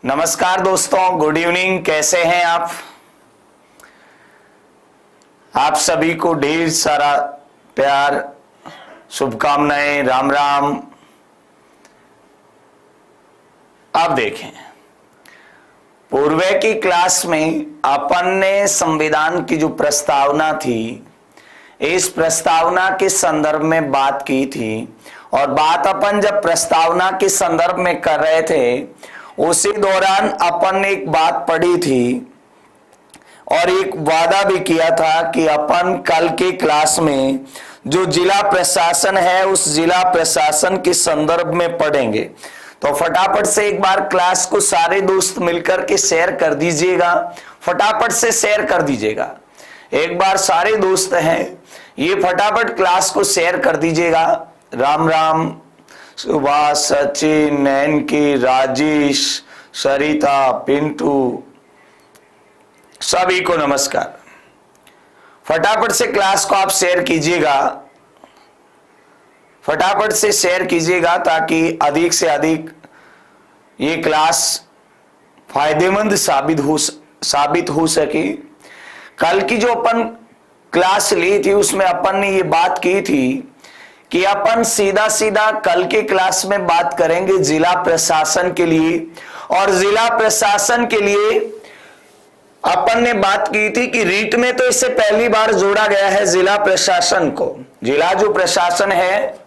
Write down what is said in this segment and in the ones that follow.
नमस्कार दोस्तों, good evening. कैसे हैं आप सभी को ढेर सारा प्यार, शुभकामनाएं, राम राम। अब देखें, पूर्व की क्लास में अपन ने संविधान की जो प्रस्तावना थी, इस प्रस्तावना के संदर्भ में बात की थी। और बात अपन जब प्रस्तावना के संदर्भ में कर रहे थे, उसी दौरान अपन ने एक बात पढ़ी थी और एक वादा भी किया था कि अपन कल के क्लास में जो जिला प्रशासन है उस जिला प्रशासन के संदर्भ में पढ़ेंगे। तो फटाफट से एक बार क्लास को सारे दोस्त मिलकर के शेयर कर दीजिएगा, फटाफट से शेयर कर दीजिएगा। एक बार सारे दोस्त हैं ये फटाफट क्लास को शेयर कर दीजिएगा। राम राम, सुभाष, सचिन, नैनकी, राजेश, सरिता, पिंटू, सभी को नमस्कार। फटाफट से क्लास को आप शेयर कीजिएगा, फटाफट से शेयर कीजिएगा ताकि अधिक से अधिक ये क्लास फायदेमंद साबित हो सके। कल की जो अपन क्लास ली थी उसमें अपन ने ये बात की थी कि अपन सीधा सीधा कल के क्लास में बात करेंगे जिला प्रशासन के लिए। और जिला प्रशासन के लिए अपन ने बात की थी कि रीट में तो इससे पहली बार जोड़ा गया है जिला प्रशासन को। जिला जो प्रशासन है,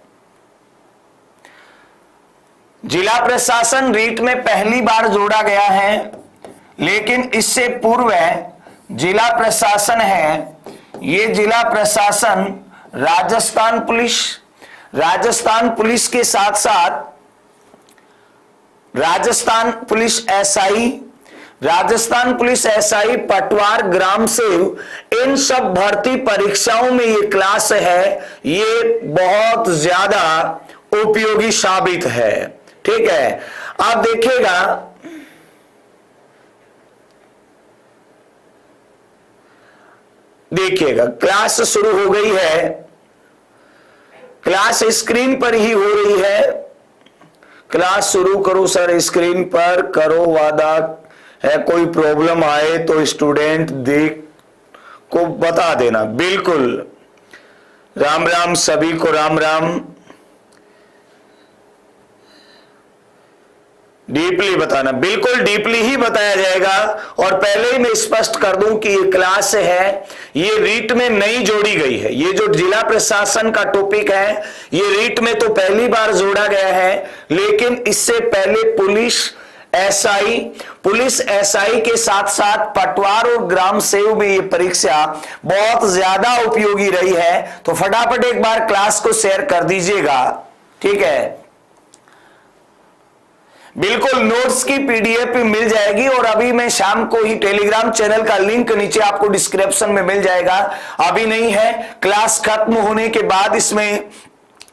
जिला प्रशासन रीट में पहली बार जोड़ा गया है, लेकिन इससे पूर्व जिला प्रशासन है, ये जिला प्रशासन राजस्थान पुलिस के साथ साथ राजस्थान पुलिस एसआई, पटवार, ग्राम सेवक, इन सब भर्ती परीक्षाओं में ये क्लास है, ये बहुत ज्यादा उपयोगी साबित है। ठीक है, आप देखिएगा क्लास शुरू हो गई है, क्लास स्क्रीन पर ही हो रही है। क्लास शुरू करो सर, स्क्रीन पर करो, वादा है। कोई प्रॉब्लम आए तो स्टूडेंट देख को बता देना। बिल्कुल, राम राम, सभी को राम राम। डीपली बताना, बिल्कुल डीपली ही बताया जाएगा। और पहले ही मैं स्पष्ट कर दूं कि ये क्लास है, ये रीट में नई जोड़ी गई है। ये जो जिला प्रशासन का टॉपिक है ये रीट में तो पहली बार जोड़ा गया है, लेकिन इससे पहले पुलिस एसआई के साथ साथ पटवार और ग्राम सेवक में ये परीक्षा बहुत ज्यादा उपयोगी रही है। तो फटाफट एक बार क्लास को शेयर कर दीजिएगा। ठीक है, बिल्कुल नोट्स की पीडीएफ मिल जाएगी। और अभी मैं शाम को ही टेलीग्राम चैनल का लिंक नीचे आपको डिस्क्रिप्शन में मिल जाएगा। अभी नहीं है, क्लास खत्म होने के बाद इसमें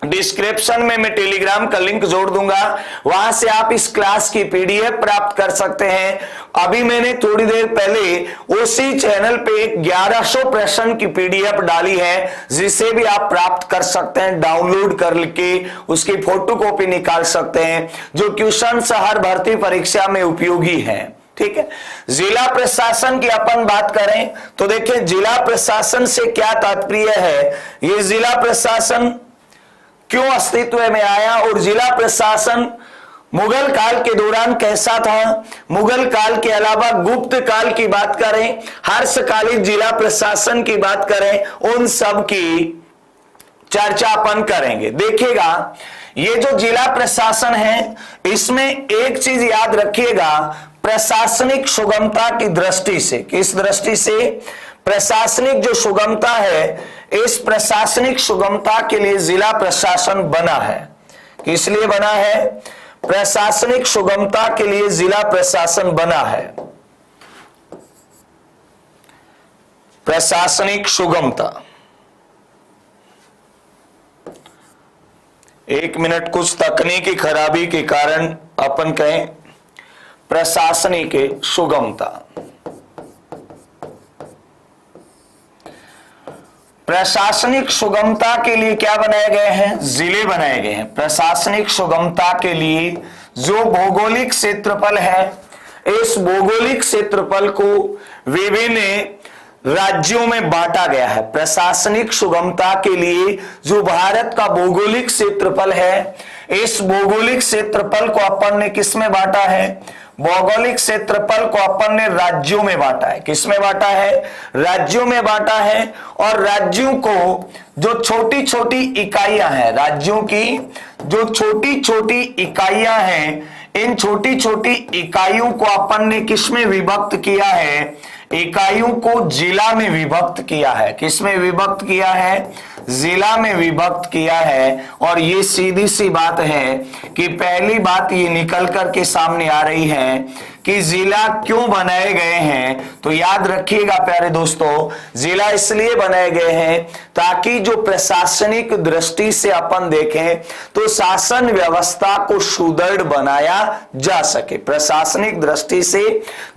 डिस्क्रिप्शन में मैं टेलीग्राम का लिंक जोड़ दूंगा, वहां से आप इस क्लास की पीडीएफ प्राप्त कर सकते हैं। अभी मैंने थोड़ी देर पहले उसी चैनल पे 1100 प्रश्न की पीडीएफ डाली है, जिसे भी आप प्राप्त कर सकते हैं, डाउनलोड करके उसकी फोटो कॉपी निकाल सकते हैं, जो क्वेश्चन हर भर्ती परीक्षा में उपयोगी है। ठीक है, जिला प्रशासन की अपन बात करें तो देखिए जिला प्रशासन से क्या तात्पर्य है, ये जिला प्रशासन क्यों अस्तित्व में आया और जिला प्रशासन मुगल काल के दौरान कैसा था। मुगल काल के अलावा गुप्त काल की बात करें, हर्षकालीन जिला प्रशासन की बात करें, उन सब की चर्चा अपन करेंगे। देखिएगा, ये जो जिला प्रशासन है इसमें एक चीज याद रखिएगा, प्रशासनिक सुगमता की दृष्टि से। किस दृष्टि से? प्रशासनिक जो सुगमता है, इस प्रशासनिक सुगमता के लिए जिला प्रशासन बना है। किस लिए बना है? प्रशासनिक सुगमता के लिए जिला प्रशासन बना है। प्रशासनिक सुगमता, एक मिनट, कुछ तकनीकी खराबी के कारण अपन कहें प्रशासनिक सुगमता। प्रशासनिक सुगमता के लिए क्या बनाए गए हैं? जिले बनाए गए हैं। प्रशासनिक सुगमता के लिए जो भौगोलिक क्षेत्रफल है इस भौगोलिक क्षेत्रफल को विभिन्न राज्यों में बांटा गया है। प्रशासनिक सुगमता के लिए जो भारत का भौगोलिक क्षेत्रफल है, इस भौगोलिक क्षेत्रफल को अपन ने किस में बांटा है? भौगोलिक क्षेत्रफल को अपन ने राज्यों में बांटा है। किस में बांटा है? राज्यों में बांटा है। और राज्यों को जो छोटी छोटी इकाइयां हैं, राज्यों की जो छोटी छोटी इकाइयां हैं, इन छोटी छोटी इकाइयों को अपन ने किस में विभक्त किया है? इकाइयों को जिला में विभक्त किया है। किस में विभक्त किया है? जिला में विभक्त किया है। और ये सीधी सी बात है कि पहली बात ये निकल करके सामने आ रही है कि जिला क्यों बनाए गए हैं। तो याद रखिएगा प्यारे दोस्तों, जिला इसलिए बनाए गए हैं ताकि जो प्रशासनिक दृष्टि से अपन देखें तो शासन व्यवस्था को सुदृढ़ बनाया जा सके। प्रशासनिक दृष्टि से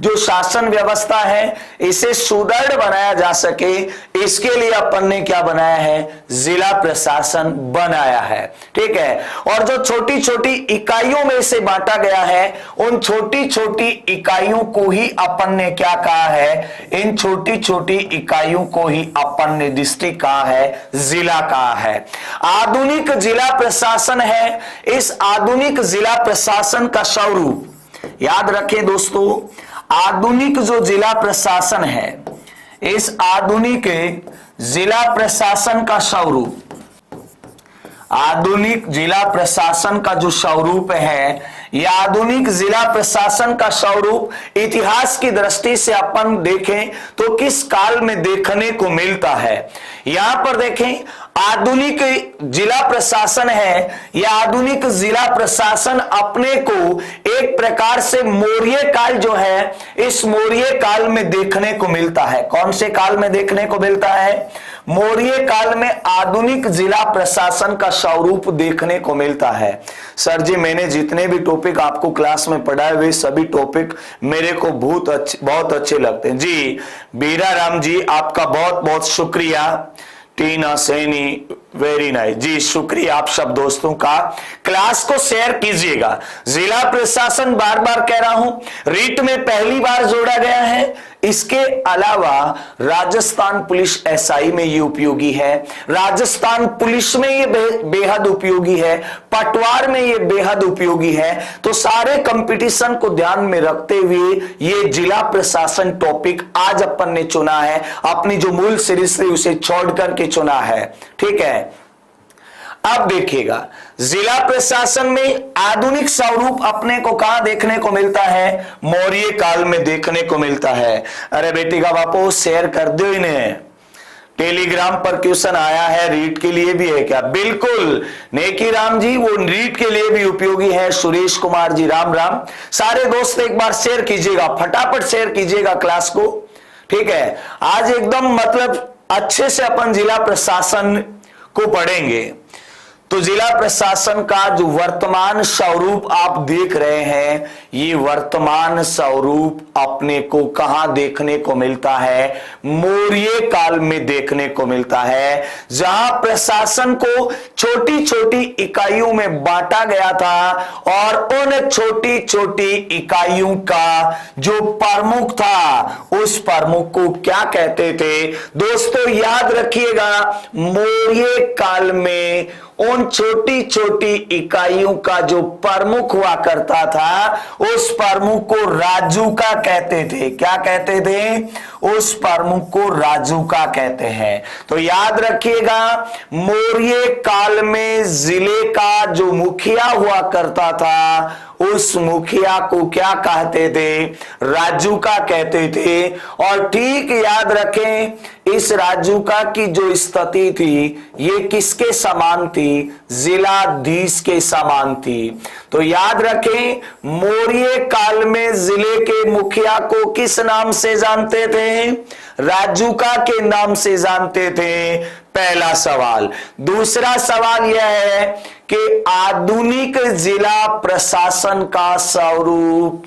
जो शासन व्यवस्था है इसे सुदृढ़ बनाया जा सके, इसके लिए अपन ने क्या बनाया है? जिला प्रशासन बनाया है। ठीक है। और जो छोटी छोटी इकाइयों में इसे बांटा गया है, उन छोटी छोटी इकाइयों को ही अपन ने क्या कहा है? इन छोटी छोटी इकाइयों को ही अपन ने डिस्ट्रिक्ट कहा है, जिला कहा है। आधुनिक जिला प्रशासन है। इस आधुनिक जिला प्रशासन का स्वरूप याद रखें दोस्तों, आधुनिक जो जिला प्रशासन है, इस आधुनिक जिला प्रशासन का स्वरूप, आधुनिक जिला प्रशासन का जो स्वरूप है, यह आधुनिक जिला प्रशासन का स्वरूप इतिहास की दृष्टि से अपन देखें तो किस काल में देखने को मिलता है। यहां पर देखें, आधुनिक जिला प्रशासन है, यह आधुनिक जिला प्रशासन अपने को एक प्रकार से मौर्य काल जो है, इस मौर्य काल में देखने को मिलता है। कौन से काल में देखने को मिलता है? मौर्य काल में आधुनिक जिला प्रशासन का स्वरूप देखने को मिलता है। सर जी, मैंने जितने भी टॉपिक आपको क्लास में पढ़ाए वे सभी टॉपिक मेरे को बहुत अच्छे लगते हैं। जी बीरा राम जी, आपका बहुत बहुत शुक्रिया। टीना सैनी, वेरी नाइस जी, शुक्रिया आप सब दोस्तों का। क्लास को शेयर कीजिएगा। जिला प्रशासन बार बार कह रहा हूं, रीट में पहली बार जोड़ा गया है। इसके अलावा राजस्थान पुलिस एसआई में ये उपयोगी है, राजस्थान पुलिस में ये बेहद उपयोगी है, पटवार में ये बेहद उपयोगी है। तो सारे कंपटीशन को ध्यान में रखते हुए ये जिला प्रशासन टॉपिक आज अपन ने चुना है। अपनी जो मूल सीरीज थी उसे छोड़ करके चुना है। ठीक है। अब देखिएगा, जिला प्रशासन में आधुनिक स्वरूप अपने को कहां देखने को मिलता है? मौर्य काल में देखने को मिलता है। अरे बेटी का बापू शेयर कर दो इन्हें। टेलीग्राम पर क्वेश्चन आया है, रीट के लिए भी है क्या? बिल्कुल नेकी राम जी, वो रीट के लिए भी उपयोगी है। सुरेश कुमार जी, राम राम। सारे दोस्त एक बार शेयर कीजिएगा, फटाफट शेयर कीजिएगा क्लास को। ठीक है। आज एकदम मतलब अच्छे से अपन जिला प्रशासन को पढ़ेंगे। तो जिला प्रशासन का जो वर्तमान स्वरूप आप देख रहे हैं, ये वर्तमान स्वरूप अपने को कहां देखने को मिलता है? मौर्य काल में देखने को मिलता है, जहां प्रशासन को छोटी छोटी इकाइयों में बांटा गया था और उन छोटी छोटी इकाइयों का जो प्रमुख था, उस प्रमुख को क्या कहते थे? दोस्तों याद रखिएगा, मौर्य काल में उन छोटी छोटी इकाइयों का जो प्रमुख हुआ करता था, उस प्रमुख को राजुका कहते थे। क्या कहते थे? उस प्रमुख को राजुका कहते हैं। तो याद रखिएगा, मौर्य काल में जिले का जो मुखिया हुआ करता था, उस मुखिया को क्या कहते थे? राजुका कहते थे। और ठीक याद रखें, इस राजुका की जो स्थिति थी ये किसके समान थी? जिलाधीश के समान थी। तो याद रखें, मौर्य काल में जिले के मुखिया को किस नाम से जानते थे? राजुका के नाम से जानते थे। पहला सवाल। दूसरा सवाल यह है कि आधुनिक जिला प्रशासन का स्वरूप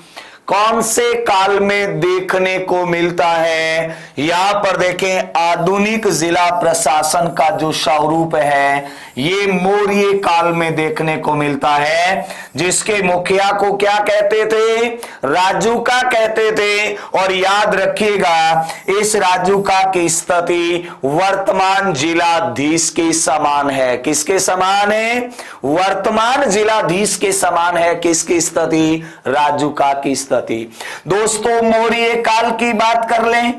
कौन से काल में देखने को मिलता है? यहां पर देखें, आधुनिक जिला प्रशासन का जो स्वरूप है ये मौर्य काल में देखने को मिलता है। जिसके मुखिया को क्या कहते थे? राजूका कहते थे। और याद रखिएगा इस राजूका की स्थिति वर्तमान जिलाधीश के समान है। किसके समान है? वर्तमान जिलाधीश के समान है। किसकी स्थिति? राजूका की स्थिति। दोस्तों मौर्य काल की बात कर लें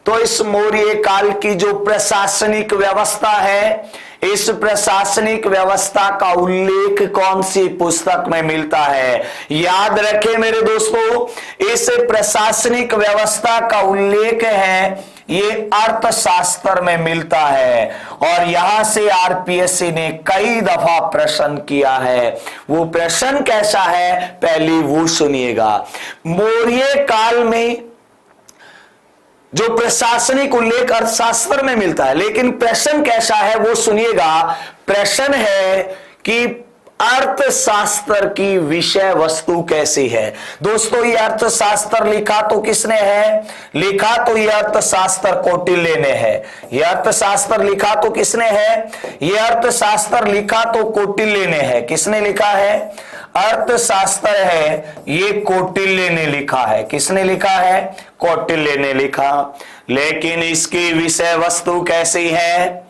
तो इस मौर्य काल की जो प्रशासनिक व्यवस्था है, इस प्रशासनिक व्यवस्था का उल्लेख कौन सी पुस्तक में मिलता है? याद रखें मेरे दोस्तों, इस प्रशासनिक व्यवस्था का उल्लेख है ये अर्थशास्त्र में मिलता है। और यहां से आरपीएससी ने कई दफा प्रश्न किया है। वो प्रश्न कैसा है पहले वो सुनिएगा। मौर्य काल में जो प्रशासनिक उल्लेख अर्थशास्त्र में मिलता है, लेकिन प्रश्न कैसा है वो सुनिएगा। प्रश्न है कि अर्थशास्त्र की विषय वस्तु कैसी है। दोस्तों ये अर्थशास्त्र लिखा तो किसने है? लिखा तो ये अर्थशास्त्र कौटिल्य ने है। ये अर्थशास्त्र लिखा तो किसने है? ये अर्थशास्त्र लिखा तो कौटिल्य ने है। किसने लिखा है? अर्थशास्त्र है ये कौटिल्य ने लिखा है। किसने लिखा है? कौटिल्य ने लिखा। लेकिन इसकी विषय वस्तु कैसी है?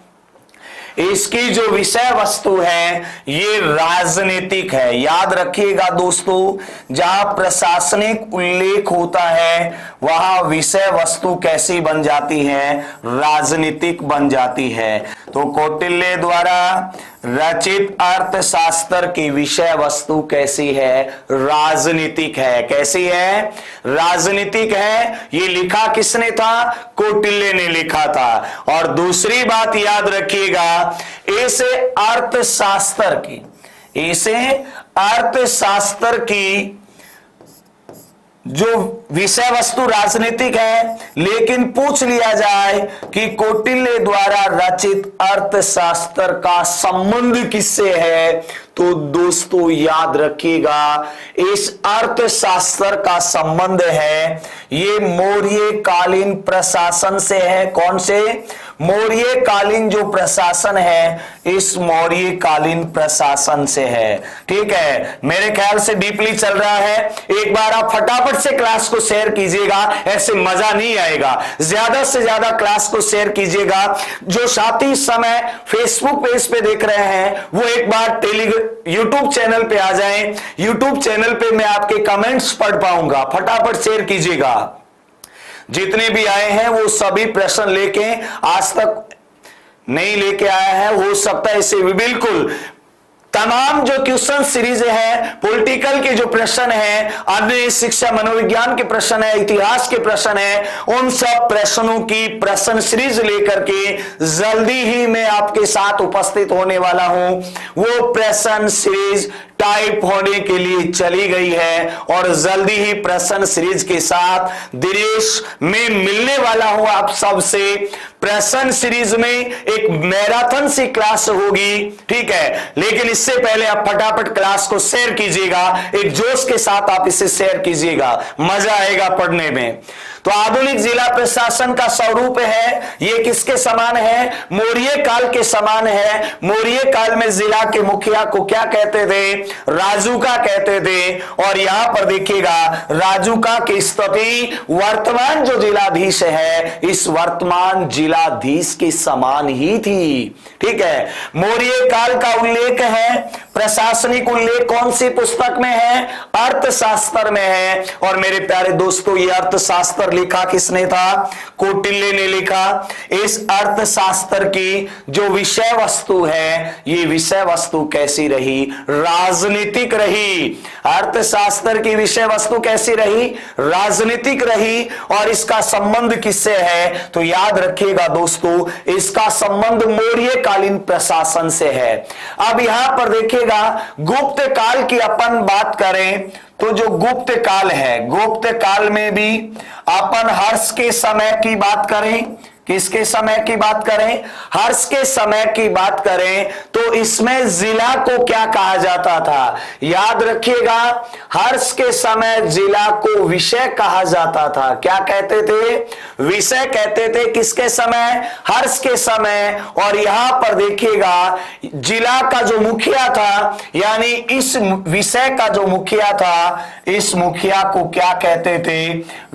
इसकी जो विषय वस्तु है ये राजनीतिक है। याद रखिएगा दोस्तों, जहां प्रशासनिक उल्लेख होता है वहां विषय वस्तु कैसी बन जाती है? राजनीतिक बन जाती है। तो कौटिल्य द्वारा रचित अर्थशास्त्र की विषय वस्तु कैसी है? राजनीतिक है। कैसी है? राजनीतिक है। ये लिखा किसने था? कौटिल्य ने लिखा था। और दूसरी बात याद रखिएगा, इसे अर्थशास्त्र की जो विषय वस्तु राजनीतिक है, लेकिन पूछ लिया जाए कि कौटिल्य द्वारा रचित अर्थशास्त्र का संबंध किससे है, तो दोस्तों याद रखिएगा इस अर्थशास्त्र का संबंध है ये मौर्य कालीन प्रशासन से है। कौन से? मौर्य कालीन जो प्रशासन है इस मौर्य कालीन प्रशासन से है। ठीक है, मेरे ख्याल से डीपली चल रहा है। एक बार आप फटाफट से क्लास को शेयर कीजिएगा, ऐसे मजा नहीं आएगा। ज्यादा से ज्यादा क्लास को शेयर कीजिएगा। जो साथी इस समय फेसबुक पेज पे देख रहे हैं वो एक बार यूट्यूब चैनल पे आ जाएं। यूट्यूब चैनल पे मैं आपके कमेंट्स पढ़ पाऊंगा। फटाफट शेयर कीजिएगा। जितने भी आए हैं वो सभी प्रश्न लेके आज तक नहीं लेके आया है, हो सकता है इसे भी बिल्कुल तमाम जो क्वेश्चन सीरीज है, पॉलिटिकल के जो प्रश्न है, अन्य शिक्षा मनोविज्ञान के प्रश्न है, इतिहास के प्रश्न है, उन सब प्रश्नों की प्रश्न सीरीज लेकर के जल्दी ही मैं आपके साथ उपस्थित होने वाला हूं। वो प्रश्न सीरीज टाइप होने के लिए चली गई है और जल्दी ही प्रश्न सीरीज के साथ दिनेश में मिलने वाला हूं आप सबसे। प्रश्न सीरीज में एक मैराथन सी क्लास होगी। ठीक है, लेकिन इससे पहले आप फटाफट क्लास को शेयर कीजिएगा। एक जोश के साथ आप इसे शेयर कीजिएगा, मजा आएगा पढ़ने में। तो आधुनिक जिला प्रशासन का स्वरूप है ये किसके समान है? मौर्य काल के समान है। मौर्य काल में जिला के मुखिया को क्या कहते थे? राजूका कहते थे। और यहां पर देखिएगा राजूका की स्थिति वर्तमान जो जिलाधीश है इस वर्तमान जिलाधीश के समान ही थी। ठीक है, मौर्य काल का उल्लेख है, प्रशासनिक उल्लेख कौन सी पुस्तक में है? अर्थशास्त्र में है। और मेरे प्यारे दोस्तों ये अर्थशास्त्र लिखा किसने था? कौटिल्य ने लिखा। इस अर्थशास्त्र की जो विषय वस्तु है ये विषय वस्तु कैसी रही? राजनीतिक रही। अर्थशास्त्र की विषय वस्तु कैसी रही? राजनीतिक रही। और इसका संबंध किससे है? तो याद रखिएगा दोस्तों इसका संबंध मौर्य कालीन प्रशासन से है। अब यहां पर देखिएगा गुप्त काल की अपन बात करें तो जो गुप्त काल है, गुप्त काल में भी अपन हर्ष के समय की बात करें, किसके समय की बात करें? हर्ष के समय की बात करें तो इसमें जिला को क्या कहा जाता था? याद रखिएगा, हर्ष के समय जिला को विषय कहा जाता था। क्या कहते थे? विषय कहते थे। किसके समय? हर्ष के समय। और यहां पर देखिएगा, जिला का जो मुखिया था, यानी इस विषय का जो मुखिया था, इस मुखिया को क्या कहते थे?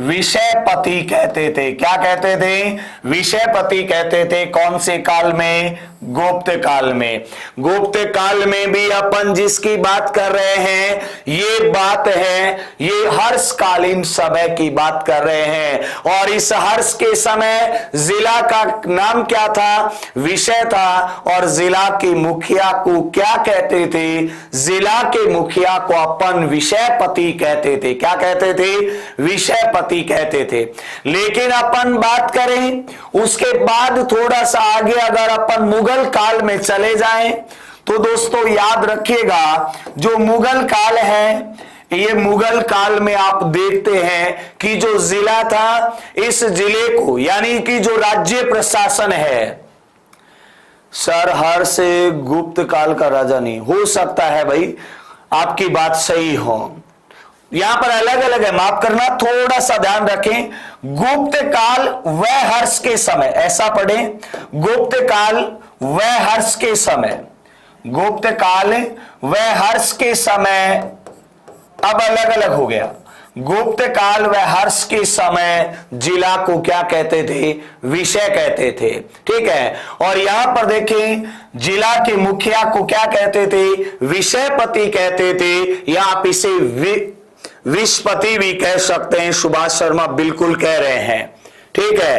विषयपति कहते थे। क्या कहते थे? विषयपति कहते थे। कौन से काल में? गुप्त काल में। गुप्त काल में भी अपन जिसकी बात कर रहे हैं, ये बात है, ये हर्षकालीन समय की बात कर रहे हैं। और इस हर्ष के समय जिला का नाम क्या था? विषय था। और जिला के मुखिया को क्या कहते थे? जिला के मुखिया को अपन विषयपति कहते थे। क्या कहते थे? विषयपति कहते थे। लेकिन अपन बात करें उसके बाद थोड़ा सा आगे, अगर अपन मुगल काल में चले जाएं तो दोस्तों याद रखिएगा, जो मुगल काल है, ये मुगल काल में आप देखते हैं कि जो जिला था, इस जिले को, यानी कि जो राज्य प्रशासन है, सर हर्ष गुप्त काल का राजा नहीं हो सकता है। भाई आपकी बात सही हो, यहां पर अलग अलग है, माफ करना, थोड़ा सा ध्यान रखें। गुप्त काल व हर्ष के समय, ऐसा पढ़े, गुप्त काल व हर्ष के समय, गुप्त काल व हर्ष के समय, अब अलग अलग हो गया। गुप्त काल व हर्ष के समय जिला को क्या कहते थे? विषय कहते थे। ठीक है। और यहां पर देखें, जिला के मुखिया को क्या कहते थे? विषयपति कहते थे, या आप इसे विषपति भी कह सकते हैं। सुभाष शर्मा बिल्कुल कह रहे हैं। ठीक है।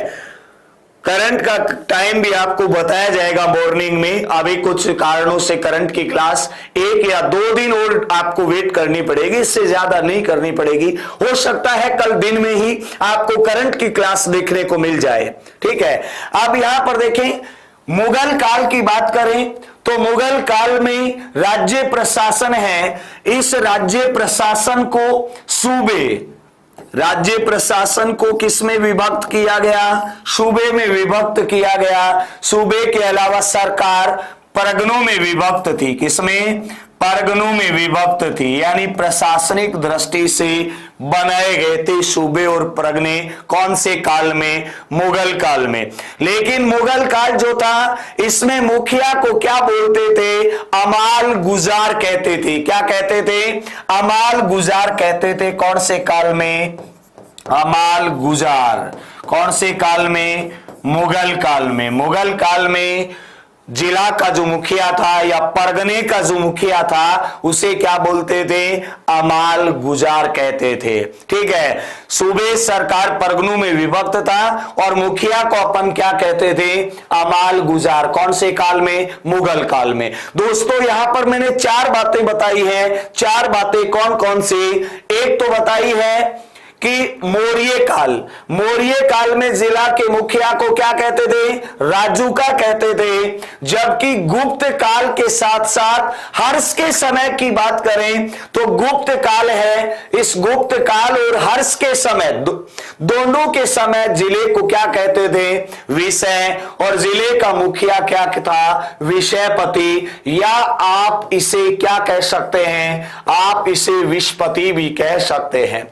करंट का टाइम भी आपको बताया जाएगा मॉर्निंग में। अभी कुछ कारणों से करंट की क्लास 1 या 2 दिन और आपको वेट करनी पड़ेगी, इससे ज्यादा नहीं करनी पड़ेगी। हो सकता है कल दिन में ही आपको करंट की क्लास देखने को मिल जाए। ठीक है। अब यहां पर देखें, मुगल काल की बात करें तो मुगल काल में राज्य प्रशासन है। इस राज्य प्रशासन को सूबे, राज्य प्रशासन को किसमें विभक्त किया गया? सूबे में विभक्त किया गया। सूबे के अलावा सरकार परगनों में विभक्त थी। किसमें? परगनों में विभक्त थी, यानी प्रशासनिक दृष्टि से बनाए गए थे सूबे और परगने। कौन से काल में? मुगल काल में। लेकिन मुगल काल जो था, इसमें मुखिया को क्या बोलते थे? अमाल गुजार कहते थे। क्या कहते थे? अमाल गुजार कहते थे। कौन से काल में? अमाल गुजार। कौन से काल में? मुगल काल में। मुगल काल में जिला का जो मुखिया था या परगने का जो मुखिया था, उसे क्या बोलते थे? अमाल गुजार कहते थे। ठीक है। सूबे सरकार परगनों में विभक्त था और मुखिया को अपन क्या कहते थे? अमाल गुजार। कौन से काल में? मुगल काल में। दोस्तों यहां पर मैंने 4 बातें बताई है। 4 बातें कौन कौन सी? एक तो बताई है कि मौर्य काल, मौर्य काल में जिला के मुखिया को क्या कहते थे? राजूका कहते थे। जबकि गुप्त काल के साथ साथ हर्ष के समय की बात करें तो गुप्त काल है, इस गुप्त काल और हर्ष के समय दोनों के समय जिले को क्या कहते थे? विषय। और जिले का मुखिया क्या था? विषयपति, या आप इसे क्या कह सकते हैं? आप इसे विषपति भी कह सकते हैं।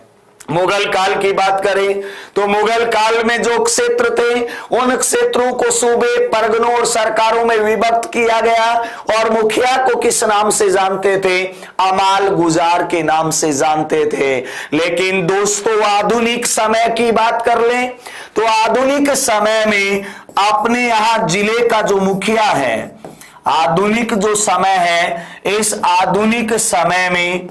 मुगल काल की बात करें तो मुगल काल में जो क्षेत्र थे, उन क्षेत्रों को सूबे, परगनों और सरकारों में विभक्त किया गया और मुखिया को किस नाम से जानते थे? अमाल गुजार के नाम से जानते थे। लेकिन दोस्तों आधुनिक समय की बात कर लें तो आधुनिक समय में अपने यहां जिले का जो मुखिया है, आधुनिक जो समय है, इस आधुनिक समय में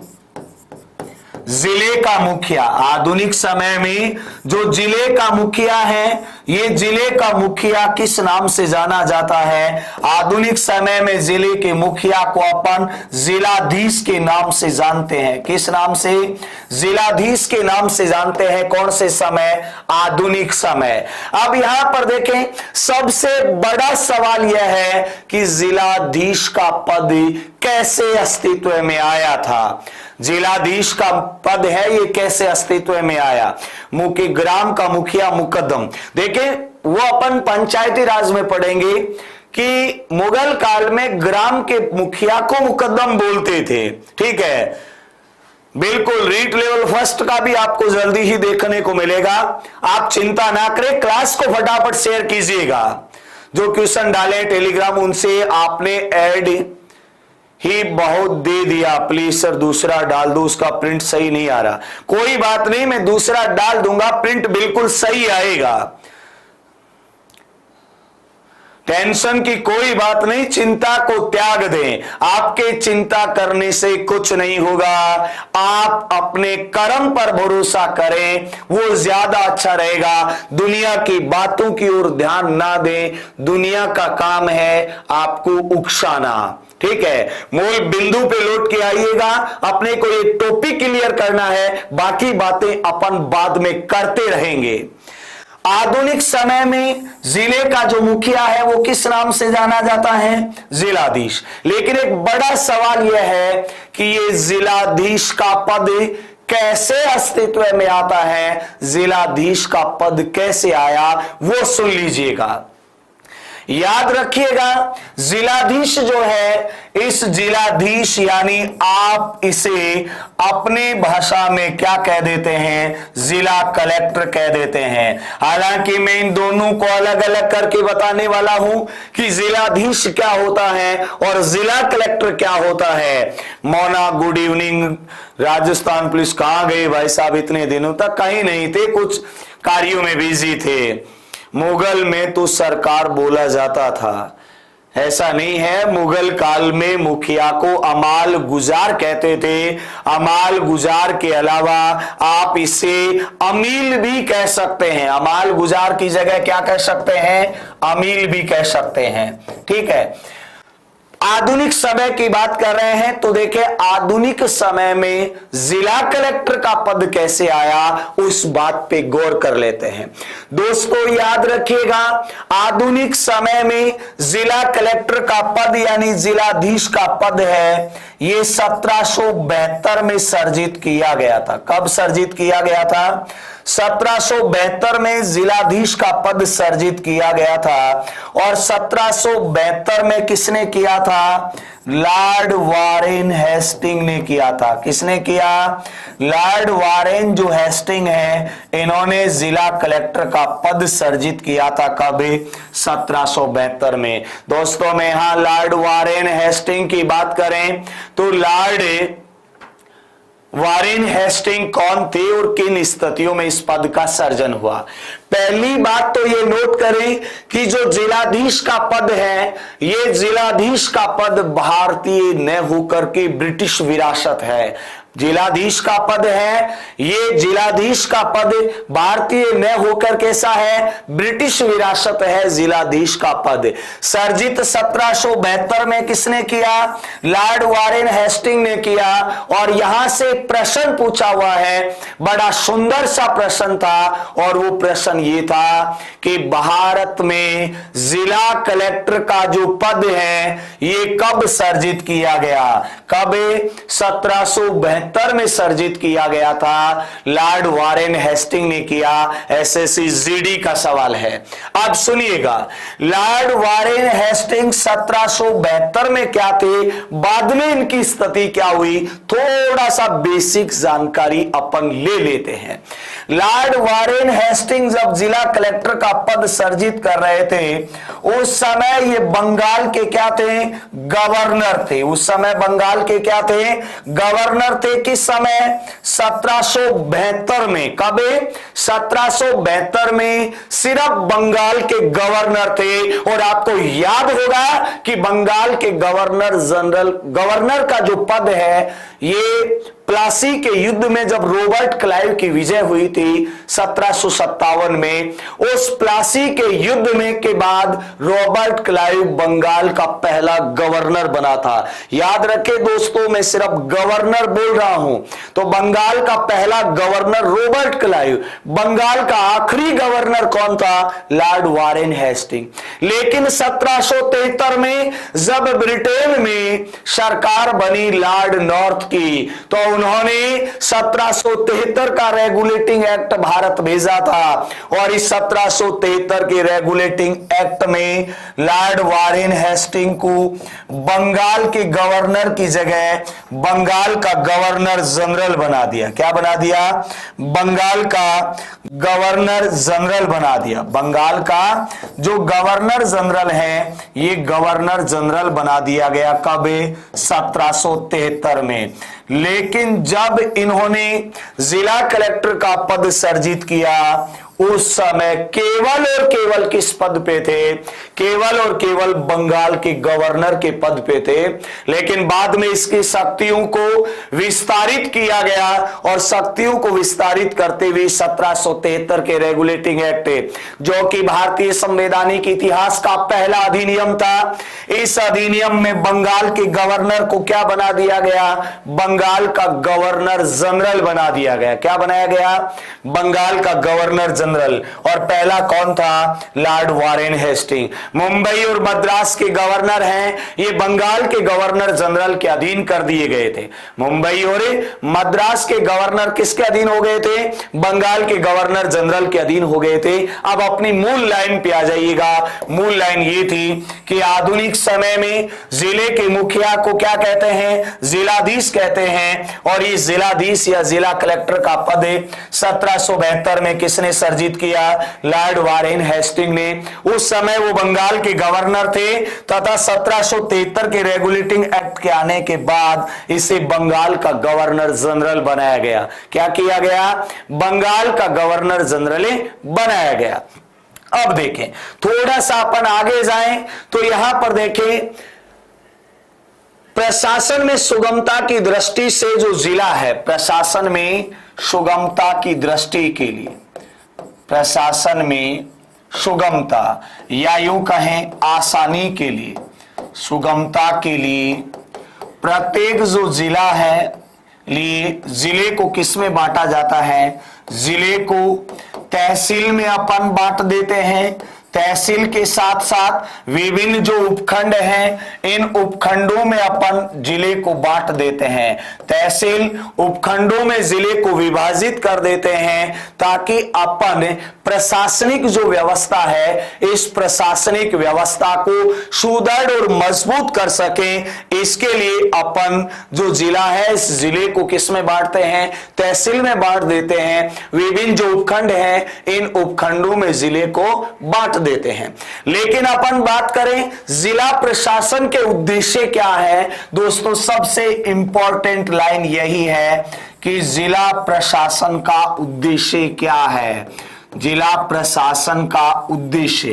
जिले का मुखिया, आधुनिक समय में जो जिले का मुखिया है, ये जिले का मुखिया किस नाम से जाना जाता है? आधुनिक समय में जिले के मुखिया को अपन जिलाधीश के नाम से जानते हैं। किस नाम से? जिलाधीश के नाम से जानते हैं। कौन से समय? आधुनिक समय। अब यहां पर देखें, सबसे बड़ा सवाल यह है कि जिलाधीश का पद कैसे अस्तित्व में आया था? जिलाधीश का पद है, ये कैसे अस्तित्व में आया? ग्राम का मुखिया मुकद्दम। देखिए वो अपन पंचायती राज में पढ़ेंगे कि मुगल काल में ग्राम के मुखिया को मुकद्दम बोलते थे। ठीक है, बिल्कुल रीट लेवल फर्स्ट का भी आपको जल्दी ही देखने को मिलेगा। आप चिंता ना करें, क्लास को फटाफट शेयर कीजिएगा। जो क्वेश्चन डाले टेलीग्राम उनसे आपने ऐड ही बहुत दे दिया, प्लीज सर दूसरा डाल दो, उसका प्रिंट सही नहीं आ रहा। कोई बात नहीं, मैं दूसरा डाल दूंगा, प्रिंट बिल्कुल सही आएगा, टेंशन की कोई बात नहीं। चिंता को त्याग दें, आपके चिंता करने से कुछ नहीं होगा। आप अपने कर्म पर भरोसा करें, वो ज्यादा अच्छा रहेगा। दुनिया की बातों की ओर ध्यान ना दें, दुनिया का काम है आपको उकसाना। ठीक है, मूल बिंदु पे लौट के आइएगा। अपने को ये टॉपिक क्लियर करना है, बाकी बातें अपन बाद में करते रहेंगे। आधुनिक समय में जिले का जो मुखिया है वो किस नाम से जाना जाता है? जिलाधीश। लेकिन एक बड़ा सवाल यह है कि ये जिलाधीश का पद कैसे अस्तित्व में आता है, जिलाधीश का पद कैसे आया, वो सुन लीजिएगा। याद रखिएगा, जिलाधीश जो है, इस जिलाधीश यानी आप इसे अपने भाषा में क्या कह देते हैं? जिला कलेक्टर कह देते हैं। हालांकि मैं इन दोनों को अलग अलग करके बताने वाला हूं कि जिलाधीश क्या होता है और जिला कलेक्टर क्या होता है। Mona good evening, Rajasthan police कहां गए भाई साहब? इतने दिनों तक कहीं नहीं थे, कुछ कार्यों में बिजी थे। मुगल में तो सरकार बोला जाता था, ऐसा नहीं है। मुगल काल में मुखिया को अमाल गुजार कहते थे। अमाल गुजार के अलावा आप इसे अमील भी कह सकते हैं। अमाल गुजार की जगह क्या कह सकते हैं? अमील भी कह सकते हैं। ठीक है, आधुनिक समय की बात कर रहे हैं तो देखिए, आधुनिक समय में जिला कलेक्टर का पद कैसे आया, उस बात पे गौर कर लेते हैं। दोस्तों याद रखिएगा, आधुनिक समय में जिला कलेक्टर का पद यानी जिलाधीश का पद है, ये 1772 में सर्जित किया गया था। कब सर्जित किया गया था? 1772 में जिलाधीश का पद सर्जित किया गया था। और 1772 में किसने किया था? लॉर्ड वारेन हेस्टिंग ने किया था। किसने किया? लॉर्ड वारेन जो हेस्टिंग है, इन्होंने जिला कलेक्टर का पद सर्जित किया था। कब? 1772 में। दोस्तों में यहां लॉर्ड वारेन हेस्टिंग की बात करें तो लॉर्ड वारेन हेस्टिंग कौन थे और किन स्थितियों में इस पद का सर्जन हुआ? पहली बात तो ये नोट करें कि जो जिलाधीश का पद है, ये जिलाधीश का पद भारतीय न होकर के ब्रिटिश विरासत है। जिलाधीश का पद है, ये जिलाधीश का पद भारतीय न होकर कैसा है? ब्रिटिश विरासत है जिलाधीश का पद। सर्जित 1772 में किसने किया? लॉर्ड वारेन हेस्टिंग ने किया। और यहां से प्रश्न पूछा हुआ है, बड़ा सुंदर सा प्रश्न था, और वो प्रश्न ये था कि भारत में जिला कलेक्टर का जो पद है ये कब सर्जित किया गया? कब? 1772 में सर्जित किया गया था। लॉर्ड वारेन हेस्टिंग ने किया। एसएससी जीडी का सवाल है। अब सुनिएगा, लॉर्ड वारेन हेस्टिंग 1772 में क्या थे, बाद में इनकी स्थिति क्या हुई, थोड़ा सा बेसिक जानकारी अपन ले लेते हैं। लॉर्ड वारेन हेस्टिंग जब जिला कलेक्टर का पद सर्जित कर रहे थे, उस समय ये बंगाल के क्या थे? गवर्नर थे। उस समय बंगाल के क्या थे? गवर्नर थे। किस समय? 1772 में। कब? 1772 में सिर्फ बंगाल के गवर्नर थे। और आपको याद होगा कि बंगाल के गवर्नर का जो पद है, ये प्लासी के युद्ध में जब रॉबर्ट क्लाइव की विजय हुई थी 1757 में, उस प्लासी के युद्ध में के बाद रॉबर्ट क्लाइव बंगाल का पहला गवर्नर बना था। याद रखें दोस्तों, मैं सिर्फ गवर्नर बोल रहा हूं। तो बंगाल का पहला गवर्नर रॉबर्ट क्लाइव, बंगाल का आखिरी गवर्नर कौन था? Lord Warren Hasting. लेकिन 1773 में जब ब्रिटेन में सरकार बनी लॉर्ड नॉर्थ की, तो उन्होंने 1773 का रेगुलेटिंग एक्ट भारत भेजा था और इस 1773 के रेगुलेटिंग एक्ट में लॉर्ड वारेन हेस्टिंग को बंगाल के गवर्नर की जगह बंगाल का गवर्नर जनरल बना दिया। क्या बना दिया? बंगाल का गवर्नर जनरल बना दिया। बंगाल का जो गवर्नर जनरल है, ये गवर्नर जनरल बना दिया गया कब? 1773 में। लेकिन जब इन्होंने जिला कलेक्टर का पद सर्जित किया, उस समय केवल और केवल किस पद पे थे? केवल और केवल बंगाल के गवर्नर के पद पे थे। लेकिन बाद में इसकी शक्तियों को विस्तारित किया गया और शक्तियों को विस्तारित करते हुए 1773 के रेगुलेटिंग एक्ट, जो कि भारतीय संवैधानिक इतिहास का पहला अधिनियम था, इस अधिनियम में बंगाल के गवर्नर को क्या बना दिया गया? बंगाल का गवर्नर जनरल बना दिया गया। क्या बनाया गया? बंगाल का गवर्नर जनरल। और पहला कौन था? Lord Warren Hasting. मुंबई और मद्रास के गवर्नर हैं, ये बंगाल के गवर्नर जनरल के अधीन कर दिए गए थे। मुंबई और मद्रास के गवर्नर किसके अधीन हो गए थे? बंगाल के गवर्नर जनरल के अधीन हो गए थे। अब अपनी मूल लाइन पे आ जाइएगा। मूल लाइन ये थी कि आधुनिक समय में जिले के मुखिया को क्या कहते हैं? जिलाधीश कहते हैं। और ये जिलाधीश या जिला कलेक्टर का पद 1772 में किसने सर्जित किया? लॉर्ड वारेन हेस्टिंग ने। उस समय वो बंगाल के गवर्नर थे तथा 1773 के रेगुलेटिंग एक्ट के आने के बाद इसे बंगाल का गवर्नर जनरल बनाया गया। क्या किया गया? बंगाल का गवर्नर जनरल बनाया गया। अब देखें, थोड़ा सा अपन आगे जाएं तो यहां पर देखें, प्रशासन में सुगमता की दृष्टि से जो जिला है, प्रशासन में सुगमता की दृष्टि के लिए, प्रशासन में सुगमता या यूं कहें आसानी के लिए, सुगमता के लिए प्रत्येक जो जिला है, जिले को किस में बांटा जाता है? जिले को तहसील में अपन बांट देते हैं। तहसील के साथ साथ विभिन्न जो उपखंड हैं, इन उपखंडों में अपन जिले को बांट देते हैं। तहसील उपखंडों में जिले को विभाजित कर देते हैं ताकि अपन प्रशासनिक जो व्यवस्था है, इस प्रशासनिक व्यवस्था को सुदृढ़ और मजबूत कर सकें। इसके लिए अपन जो जिला है, इस जिले को किस में बांटते हैं? तहसील में बांट देते हैं। विभिन्न जो उपखंड हैं, इन उपखंडों में जिले को बांट देते हैं। लेकिन अपन बात करें जिला प्रशासन के उद्देश्य क्या है दोस्तों, सबसे इंपॉर्टेंट लाइन यही है कि जिला प्रशासन का उद्देश्य क्या है। जिला प्रशासन का उद्देश्य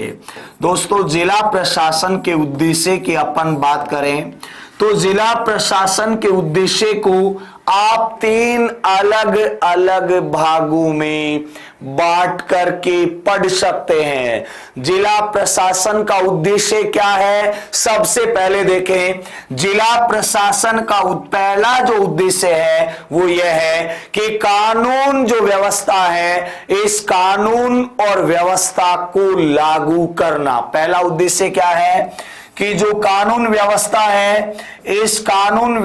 दोस्तों, जिला प्रशासन के उद्देश्य की अपन बात करें तो जिला प्रशासन के उद्देश्य को आप 3 अलग अलग भागों में बांट करके पढ़ सकते हैं। जिला प्रशासन का उद्देश्य क्या है? सबसे पहले देखें, जिला प्रशासन का पहला जो उद्देश्य है वो यह है कि कानून जो व्यवस्था है, इस कानून और व्यवस्था को लागू करना। पहला उद्देश्य क्या है कि जो कानून व्यवस्था है, इस कानून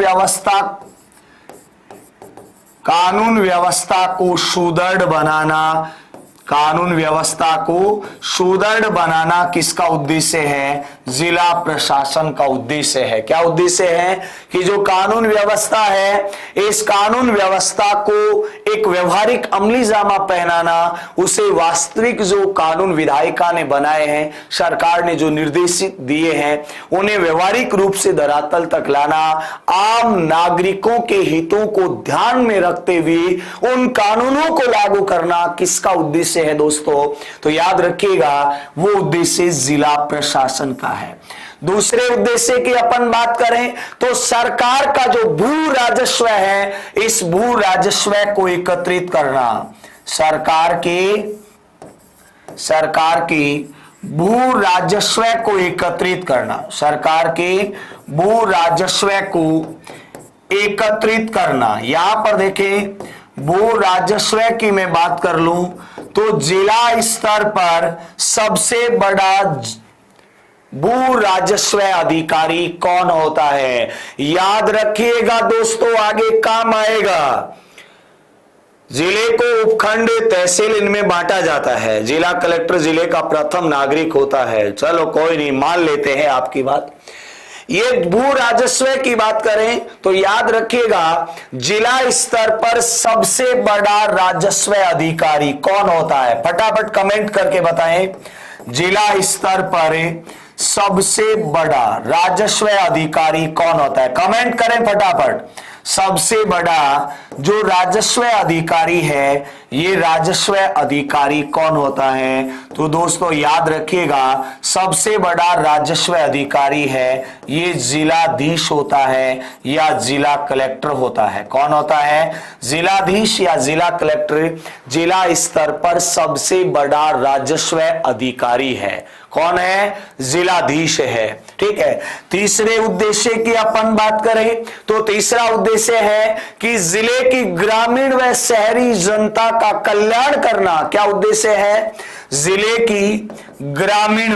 व्यवस्था को सुदृढ़ बनाना। कानून व्यवस्था को सुदृढ़ बनाना किसका उद्देश्य है? जिला प्रशासन का उद्देश्य है। क्या उद्देश्य है? कि जो कानून व्यवस्था है, इस कानून व्यवस्था को एक व्यवहारिक अमली जामा पहनाना, उसे वास्तविक जो कानून विधायिका ने बनाए हैं, सरकार ने जो निर्देशित दिए हैं, उन्हें व्यवहारिक रूप से धरातल तक लाना, आम नागरिकों के हितों को ध्यान में रखते हुए उन कानूनों को लागू करना किसका उद्देश्य है दोस्तों? तो याद रखिएगा, वो उद्देश्य जिला प्रशासन का है। दूसरे उद्देश्य की अपन बात करें तो सरकार का जो भू राजस्व है, इस भू राजस्व को एकत्रित करना। सरकार की भू राजस्व को एकत्रित करना। सरकार के भू राजस्व को एकत्रित करना। यहां पर देखें भू राजस्व की मैं बात कर लूं तो जिला स्तर पर सबसे बड़ा भू राजस्व अधिकारी कौन होता है? याद रखिएगा दोस्तों, आगे काम आएगा। जिले को उपखंड, तहसील इनमें बांटा जाता है। जिला कलेक्टर जिले का प्रथम नागरिक होता है। चलो कोई नहीं, मान लेते हैं आपकी बात। ये भू राजस्व की बात करें तो याद रखिएगा जिला स्तर पर सबसे बड़ा राजस्व अधिकारी कौन होता है? फटाफट कमेंट करके बताएं। जिला स्तर पर सबसे बड़ा राजस्व अधिकारी कौन होता है? कमेंट करें फटाफट। सबसे बड़ा जो राजस्व अधिकारी है, ये राजस्व अधिकारी कौन होता है? तो दोस्तों याद रखिएगा सबसे बड़ा राजस्व अधिकारी है ये जिलाधीश होता है या जिला कलेक्टर होता है। कौन होता है? जिलाधीश या जिला कलेक्टर जिला स्तर पर सबसे बड़ा राजस्व अधिकारी है। कौन है? जिलाधीश है। ठीक है। तीसरे उद्देश्य की अपन बात करें तो तीसरा उद्देश्य है कि जिले की ग्रामीण व शहरी जनता का कल्याण करना। क्या उद्देश्य है? जिले की ग्रामीण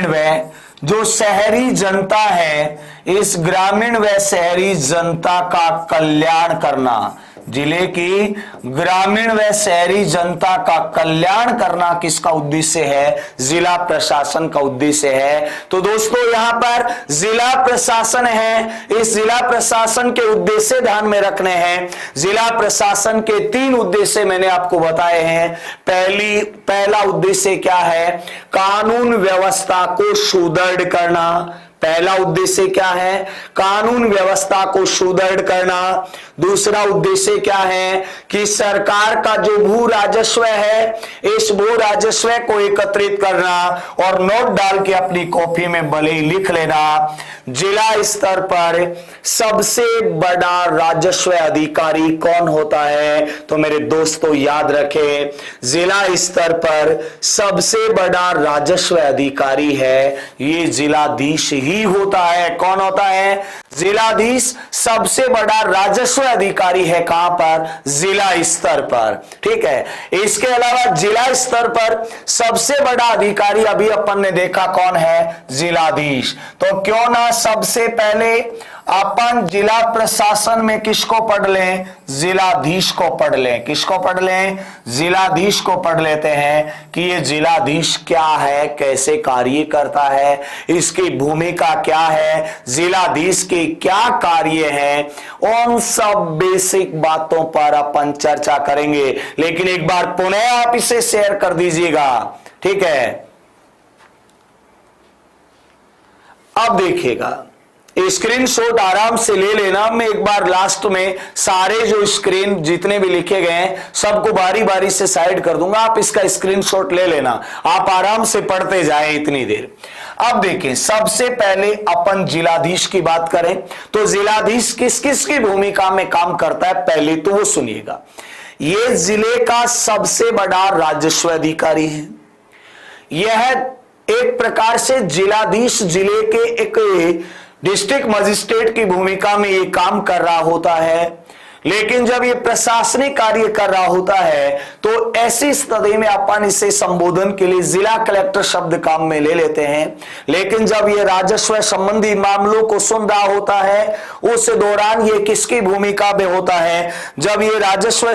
व जो शहरी जनता है, इस ग्रामीण व शहरी जनता का कल्याण करना। जिले की ग्रामीण व शहरी जनता का कल्याण करना किसका उद्देश्य है? जिला प्रशासन का उद्देश्य है। तो दोस्तों यहां पर जिला प्रशासन है, इस जिला प्रशासन के उद्देश्य ध्यान में रखने हैं। जिला प्रशासन के 3 उद्देश्य मैंने आपको बताए हैं। पहला उद्देश्य क्या है? कानून व्यवस्था को सुदृढ़ करना। पहला उद्देश्य क्या है? कानून व्यवस्था को सुदृढ़ करना। दूसरा उद्देश्य क्या है कि सरकार का जो भू राजस्व है, इस भू राजस्व को एकत्रित करना। और नोट डाल के अपनी कॉपी में भले ही लिख लेना, जिला स्तर पर सबसे बड़ा राजस्व अधिकारी कौन होता है? तो मेरे दोस्तों याद रखें, जिला स्तर पर सबसे बड़ा राजस्व अधिकारी है ये जिलाधीश ही होता है। कौन होता है? जिलाधीश सबसे बड़ा राजस्व अधिकारी है। कहां पर? जिला स्तर पर। ठीक है। इसके अलावा जिला स्तर पर सबसे बड़ा अधिकारी अभी अपन ने देखा कौन है? जिलाधीश। तो क्यों ना सबसे पहले अपन जिला प्रशासन में किसको पढ़ लें? जिलाधीश को पढ़ लें। किसको पढ़ लें? जिलाधीश को पढ़ लेते हैं कि ये जिलाधीश क्या है, कैसे कार्य करता है, इसकी भूमिका क्या है, जिलाधीश के क्या कार्य हैं, उन सब बेसिक बातों पर अपन चर्चा करेंगे। लेकिन एक बार पुनः आप इसे शेयर कर दीजिएगा। ठीक है। अब देखिएगा, स्क्रीनशॉट आराम से ले लेना। मैं एक बार लास्ट में सारे जो स्क्रीन जितने भी लिखे गए हैं सबको बारी बारी से साइड कर दूंगा, आप इसका स्क्रीनशॉट ले लेना, आप आराम से पढ़ते जाएं इतनी देर। अब देखें, सबसे पहले अपन जिलाधीश की बात करें तो जिलाधीश किस किस की भूमिका में काम करता है पहले तो वो सुनिएगा। ये जिले का सबसे बड़ा राजस्व अधिकारी है। यह एक प्रकार से जिलाधीश जिले के एक डिस्ट्रिक्ट मजिस्ट्रेट की भूमिका में ये काम कर रहा होता है। लेकिन जब ये प्रशासनिक कार्य कर रहा होता है तो ऐसी स्थिति में अपन इसे संबोधन के लिए जिला कलेक्टर शब्द काम में ले लेते हैं। लेकिन जब ये राजस्व संबंधी मामलों को सुन रहा होता है उस दौरान ये किसकी भूमिका में होता है? जब ये राजस्व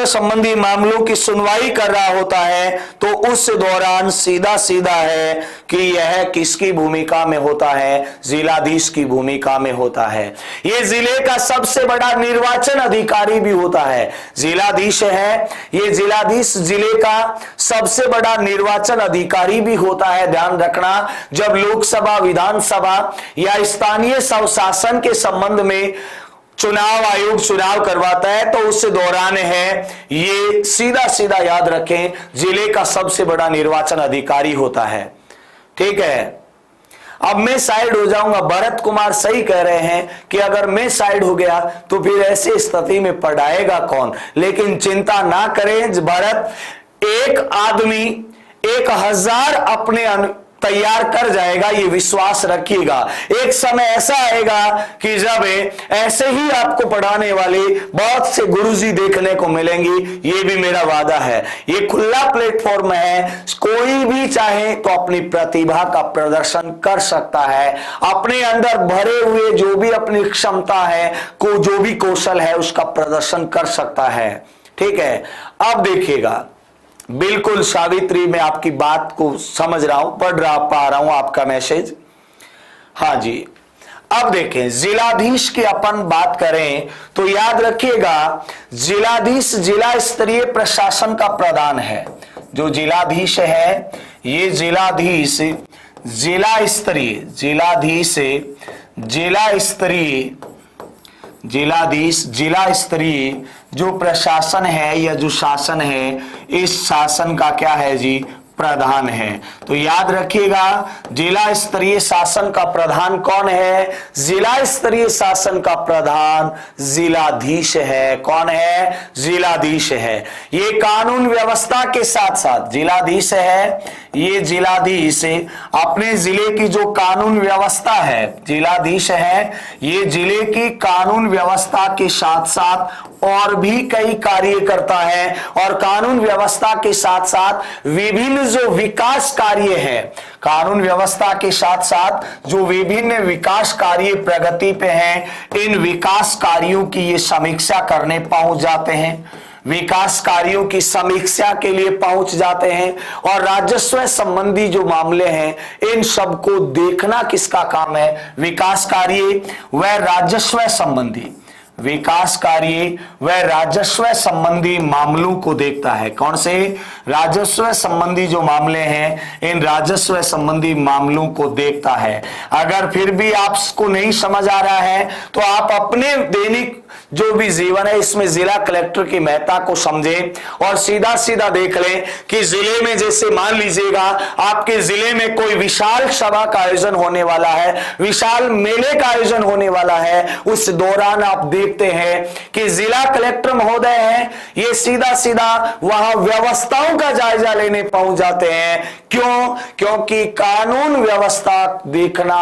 संबंधी मामलों की सुनवाई कर रहा होता है तो उस दौरान सीधा सीधा है कि यह किसकी भूमिका में होता है? जिलाधीश की भूमिका में होता है। यह जिले का सबसे बड़ा निर्वाचन अधिकारी भी होता है। जिलाधीश है, यह जिलाधीश जिले का सबसे बड़ा निर्वाचन अधिकारी भी होता है। ध्यान रखना, जब लोकसभा, विधानसभा या स्थानीय स्वशासन के संबंध में चुनाव आयोग चुनाव करवाता है तो उस दौरान है ये सीधा सीधा याद रखें जिले का सबसे बड़ा निर्वाचन अधिकारी होता है। ठीक है। अब मैं साइड हो जाऊंगा। भरत कुमार सही कह रहे हैं कि अगर मैं साइड हो गया तो फिर ऐसी स्थिति में पढ़ाएगा कौन? लेकिन चिंता ना करें भरत, एक आदमी 1000 अपने तैयार कर जाएगा, ये विश्वास रखिएगा। एक समय ऐसा आएगा कि जब ऐसे ही आपको पढ़ाने वाले बहुत से गुरुजी देखने को मिलेंगे, ये भी मेरा वादा है। ये खुला प्लेटफॉर्म है, कोई भी चाहे तो अपनी प्रतिभा का प्रदर्शन कर सकता है, अपने अंदर भरे हुए जो भी अपनी क्षमता है, जो भी कौशल है, उसका प्रदर्शन कर सकता है। ठीक है, अब देखिएगा, बिल्कुल सावित्री, मैं आपकी बात को समझ रहा हूं, पा रहा हूं आपका मैसेज। हाँ जी, अब देखें, जिलाधीश की अपन बात करें तो याद रखिएगा, जिलाधीश जिला स्तरीय प्रशासन का प्रधान है। जो जिलाधीश है, ये जिलाधीश जिला स्तरीय जो प्रशासन है या जो शासन है, इस शासन का क्या है जी, प्रधान है। तो याद रखिएगा, जिला स्तरीय शासन का प्रधान कौन है? जिला स्तरीय शासन का प्रधान जिलाधीश है। कौन है? जिलाधीश है। ये कानून व्यवस्था के साथ साथ जिलाधीश है, ये जिलाधीश अपने जिले की जो कानून व्यवस्था है, जिलाधीश है, ये जिले की कानून व्यवस्था के साथ साथ और भी कई कार्य करता है, और कानून व्यवस्था के साथ साथ विभिन्न जो विकास कार्य है, कानून व्यवस्था के साथ साथ जो विभिन्न विकास कार्य प्रगति पे हैं, इन विकास कार्यों की ये समीक्षा करने पहुंच जाते हैं, विकास कार्यों की समीक्षा के लिए पहुंच जाते हैं, और राजस्व संबंधी जो मामले हैं, इन सबको देखना किसका काम है? विकास कार्य व राजस्व संबंधी, विकास कार्य व राजस्व संबंधी मामलों को देखता है। कौन से? राजस्व संबंधी जो मामले हैं, इन राजस्व संबंधी मामलों को देखता है। अगर फिर भी आपको नहीं समझ आ रहा है तो आप अपने दैनिक जो भी जीवन है, इसमें जिला कलेक्टर की महत्ता को समझें और सीधा सीधा देख लें कि जिले में, जैसे मान लीजिएगा आपके जिले में कोई विशाल सभा का आयोजन होने वाला है, विशाल मेले का आयोजन होने वाला है, उस दौरान आप देखते हैं कि जिला कलेक्टर महोदय हैं, ये सीधा सीधा वहां व्यवस्थाओं का जायजा लेने पहुंच जाते हैं। क्यों? क्योंकि कानून व्यवस्था देखना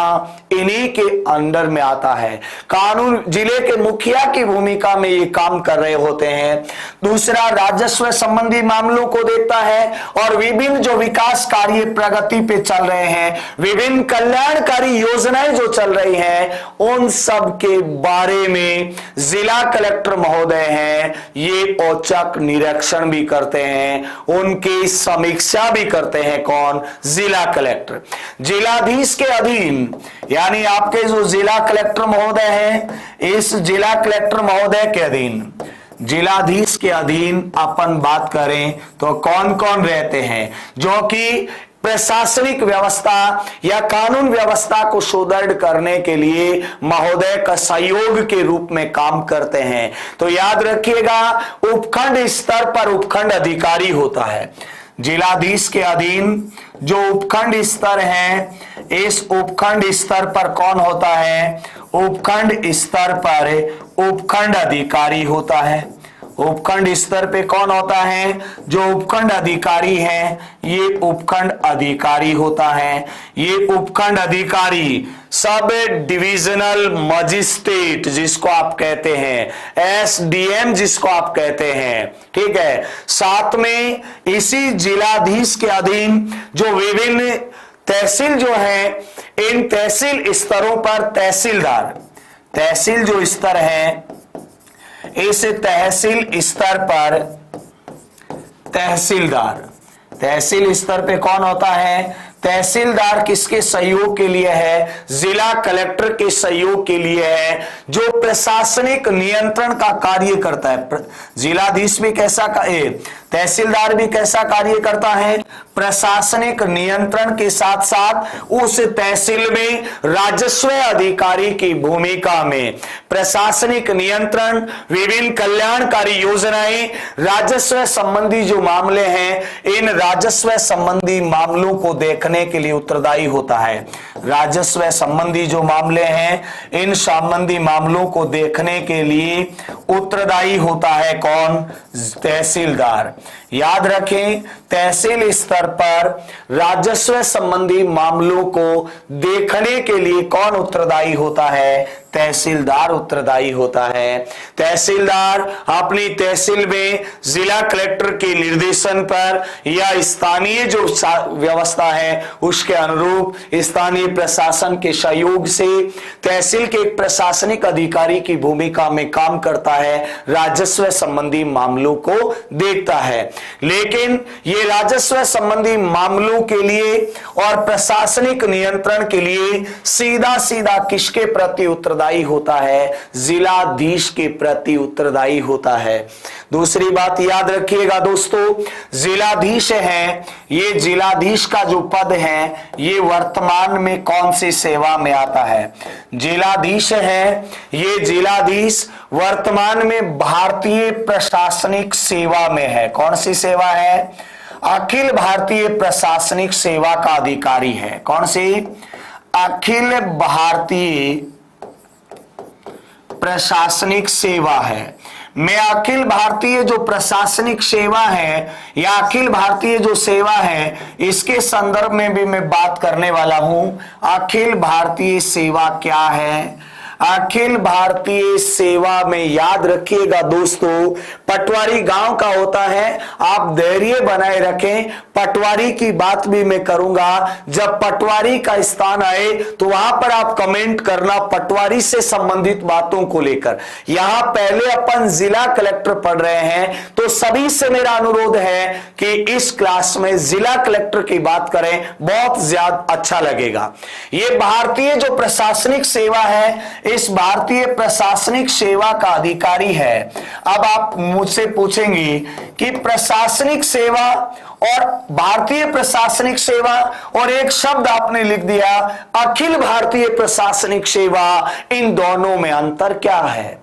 इन्हीं के अंडर में आता है। कानून जिले के मुखिया की भूमिका में ये काम कर रहे होते हैं। दूसरा, राजस्व संबंधी मामलों को देखता है, और विभिन्न जो विकास कार्य प्रगति पे चल रहे हैं, विभिन्न कल्याणकारी योजनाएं जो चल रही हैं, उन सब के बारे में जिला कलेक्टर महोदय हैं, ये औचक निरीक्षण भी करते हैं, उनकी समीक्षा भी करते हैं। कौन? जिला कलेक्टर। जिलाधीश के अधीन, यानी आपके जो जिला कलेक्टर महोदय हैं, इस जिला कलेक्टर महोदय के अधीन, जिलाधीश के अधीन अपन बात करें तो कौन कौन रहते हैं? जो कि प्रशासनिक व्यवस्था या कानून व्यवस्था को सुदृढ़ करने के लिए महोदय का सहयोग के रूप में काम करते हैं। तो याद रखिएगा, उपखंड स्तर पर उपखंड अधिकारी होता है। जिलाधीश के अधीन जो उपखंड स्तर है, इस उपखंड स्तर पर कौन होता है? उपखंड स्तर पर उपखंड अधिकारी होता है। उपखंड स्तर पे कौन होता है? जो उपखंड अधिकारी है, ये उपखंड अधिकारी होता है। ये उपखंड अधिकारी सब डिविजनल मजिस्ट्रेट जिसको आप कहते हैं, SDM जिसको आप कहते हैं, ठीक है। साथ में इसी जिलाधीश के अधीन जो विभिन्न तहसील जो है, इन तहसील स्तरों पर तहसीलदार, तहसील जो स्तर है, इस तहसील स्तर पर तहसीलदार, तहसील स्तर पे कौन होता है? तहसीलदार किसके सहयोग के लिए है? जिला कलेक्टर के सहयोग के लिए है, जो प्रशासनिक नियंत्रण का कार्य करता है। जिलाधीश भी कैसा तहसीलदार भी कैसा कार्य करता है? प्रशासनिक नियंत्रण के साथ साथ उस तहसील में राजस्व अधिकारी की भूमिका में प्रशासनिक नियंत्रण, विभिन्न कल्याणकारी योजनाएं, राजस्व संबंधी जो मामले हैं, इन राजस्व संबंधी मामलों को देखने के लिए उत्तरदायी होता है। राजस्व संबंधी जो मामले हैं, इन संबंधी मामलों को देखने के लिए उत्तरदायी होता है कौन? तहसीलदार। याद रखें, तहसील स्तर पर राजस्व संबंधी मामलों को देखने के लिए कौन उत्तरदायी होता है? तहसीलदार उत्तरदायी होता है। तहसीलदार अपनी तहसील में जिला कलेक्टर के निर्देशन पर या स्थानीय जो व्यवस्था है उसके अनुरूप स्थानीय प्रशासन के सहयोग से तहसील के एक प्रशासनिक अधिकारी की भूमिका में काम करता है, राजस्व संबंधी मामलों को देखता है। लेकिन ये राजस्व संबंधी मामलों के लिए और प्रशासनिक नियंत्रण के लिए सीधा सीधा किसके प्रति उत्तरदायी होता है? जिलाधीश के प्रति उत्तरदायी होता है। दूसरी बात याद रखिएगा दोस्तों, जिलाधीश है, ये जिलाधीश का जो पद है ये वर्तमान में कौन सी सेवा में आता है? जिलाधीश है, ये जिलाधीश वर्तमान में भारतीय प्रशासनिक सेवा में है। कौन सी सेवा है? अखिल भारतीय प्रशासनिक सेवा का अधिकारी है। कौन सी? अखिल भारतीय प्रशासनिक सेवा है। मैं अखिल भारतीय जो प्रशासनिक सेवा है या अखिल भारतीय जो सेवा है इसके संदर्भ में भी मैं बात करने वाला हूं। अखिल भारतीय सेवा क्या है? अखिल भारतीय सेवा में याद रखिएगा दोस्तों, पटवारी गांव का होता है। आप धैर्य बनाए रखें, पटवारी की बात भी मैं करूंगा। जब पटवारी का स्थान आए तो वहां पर आप कमेंट करना पटवारी से संबंधित बातों को लेकर। यहां पहले अपन जिला कलेक्टर पढ़ रहे हैं तो सभी से मेरा अनुरोध है कि इस क्लास में जिला कलेक्टर की बात करें, बहुत ज्यादा अच्छा लगेगा। ये भारतीय जो प्रशासनिक सेवा है, इस भारतीय प्रशासनिक सेवा का अधिकारी है। अब आप मुझसे पूछेंगे कि प्रशासनिक सेवा और भारतीय प्रशासनिक सेवा और एक शब्द आपने लिख दिया अखिल भारतीय प्रशासनिक सेवा, इन दोनों में अंतर क्या है?